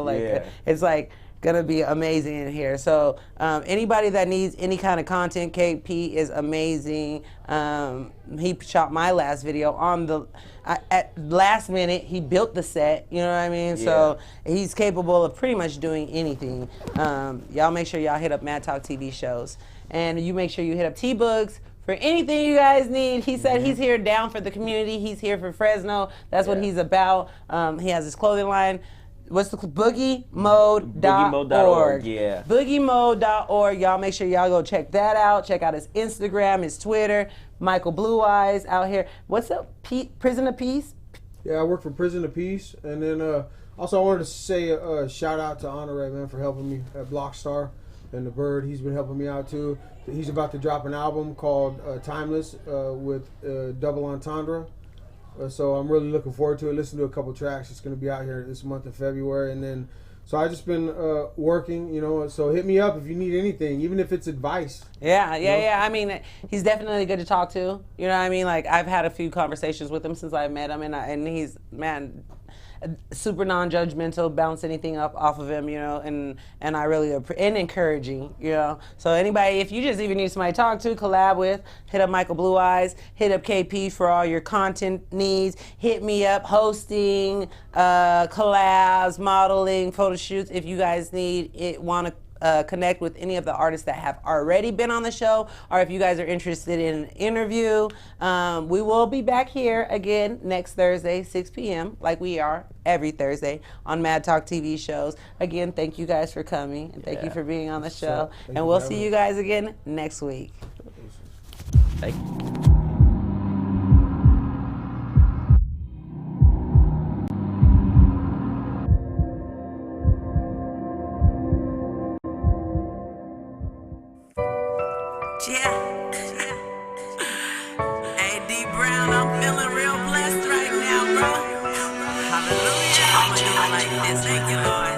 It's like gonna be amazing in here. So anybody that needs any kind of content, KP is amazing. He shot my last video on at last minute. He built the set, you know what I mean? So he's capable of pretty much doing anything. Y'all make sure y'all hit up Mad Talk TV shows. And you make sure you hit up T-Bugs for anything you guys need. He said he's here down for the community. He's here for Fresno. That's what he's about. He has his clothing line. What's the BoogieMode.org? BoogieMode.org, yeah. BoogieMode.org. Y'all make sure y'all go check that out. Check out his Instagram, his Twitter. Michael Blue Eyes out here. What's up? Prison of Peace? Yeah, I work for Prison of Peace. And then also I wanted to say a shout out to Honore, man, for helping me at Blockstar and The Bird. He's been helping me out too. He's about to drop an album called Timeless with Double Entendre. So I'm really looking forward to it. Listen to a couple tracks. It's going to be out here this month of February. And then, so I just been working, you know, so hit me up if you need anything, even if it's advice. Yeah. I mean, he's definitely good to talk to. You know what I mean? Like, I've had a few conversations with him since I met him, and he's, man, super non-judgmental, bounce anything up off of him, you know, and I really and encouraging, you know. So anybody, if you just even need somebody to talk to, collab with, hit up Michael Blue Eyes, hit up KP for all your content needs, hit me up, hosting, collabs, modeling, photo shoots. If you guys want to connect with any of the artists that have already been on the show, or if you guys are interested in an interview, we will be back here again next Thursday, 6 p.m., like we are every Thursday on Mad Talk TV shows. Again, thank you guys for coming, and thank you for being on the show. And we'll see you guys again next week. Thank you. Hey, D Brown, I'm feeling real blessed right now, bro. Hallelujah. I'ma do it like this. Thank you, Lord.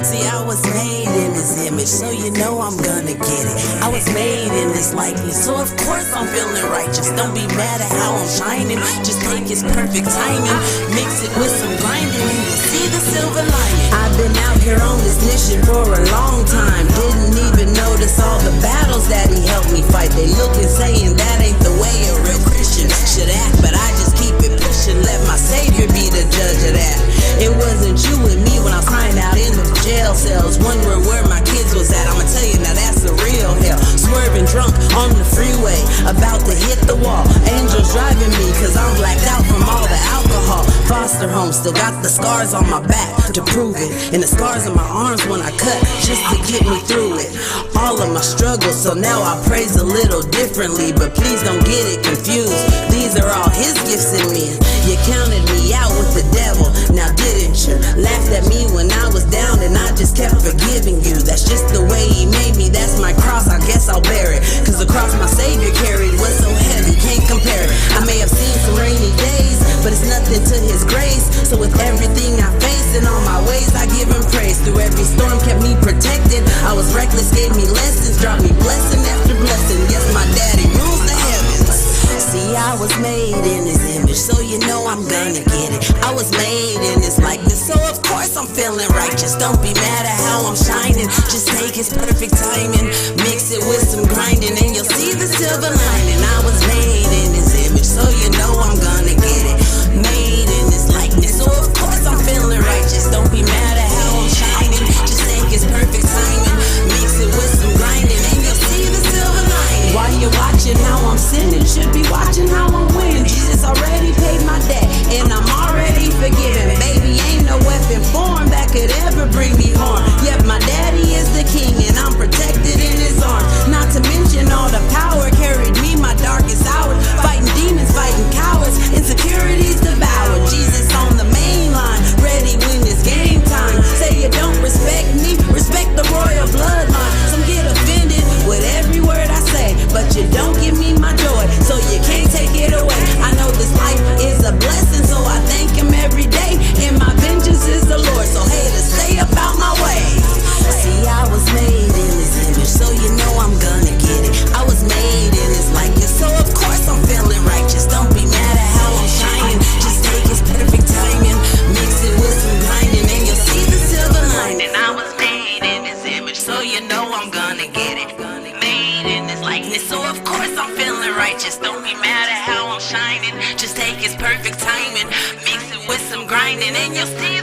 See, I was made in His image, so you know I'm gonna get it. I was made in His likeness, so of course I'm feeling righteous. Don't be mad at how I'm shining. Just take His perfect timing, mix it with some grinding, and you'll see the silver lining. I've been out here on this mission for a long time. Didn't even notice all the battles that He helped me fight. They looking, saying that ain't the way a real Christian should act, but I just keep it pushing. Let my Savior be the judge of that. It wasn't you and me when I was crying out in the jail cells, wondering where my kids was at. I'ma tell you now, that's the real hell. Swerving drunk on the freeway, about to hit the wall. Angels driving me, cause I'm blacked out from all the alcohol. Foster home, still got the scars on my back to prove it, and the scars on my arms when I cut, just to get me through it. All of my struggles, so now I praise a little differently, but please don't get it confused. These are all His gifts in me. You counted me out with the devil, now didn't you? Laughed at me when I was down and I just kept forgiving you. That's just the way He made me, that's my cross, I guess I'll bear it. Cause the cross my Savior carried was so heavy, can't compare it. I may have seen some rainy days, but it's nothing to His grace. So with everything I face and all my ways, I give Him praise. Through every storm kept me protected. I was reckless, gave me lessons, dropped me blessing after blessing. Yes, my daddy rules the heavens. See, I was made in His righteous. Don't be mad at how I'm shining. Just take his perfect timing, mix it with some grinding, and you'll see the silver lining. I was made in his image, so you know I'm gonna get it. Made in his likeness, so of course I'm feeling righteous. Don't be mad at how I'm shining. Just take his perfect timing, mix it with some grinding, and you'll see the silver lining. While you're watching how I'm sinning, should be watching how I'm winning. Jesus already paid my debt, and I'm already forgiven. Baby, ain't no weapon formed that could ever bring me harm. Yet my daddy is the king, and I'm protected in his arms. Not to mention all the power carried me my darkest hours. Fighting demons, fighting cowards, insecurities devoured. Jesus on the main line, ready when it's game time. Say you don't respect me, respect the royal bloodline. Some get offended with every word I say, but you don't give me my joy, so you can't take it away. I know this life is a blessing, so I thank him every day, and my vengeance is the Lord, so haters, stay about my way. See, I was made in his image, so you know I'm gonna get it. I was made in his likeness, so of course I'm feeling righteous. Don't be mad at how I'm shining. Just take his perfect timing, mix it with some grinding, and you'll see the silver lining. I was made in his image, so you know I'm gonna get it. Made in his likeness, so of course I'm feeling righteous. Don't be mad at how I'm shining. Just take his perfect timing, mix it with some grinding, and you'll see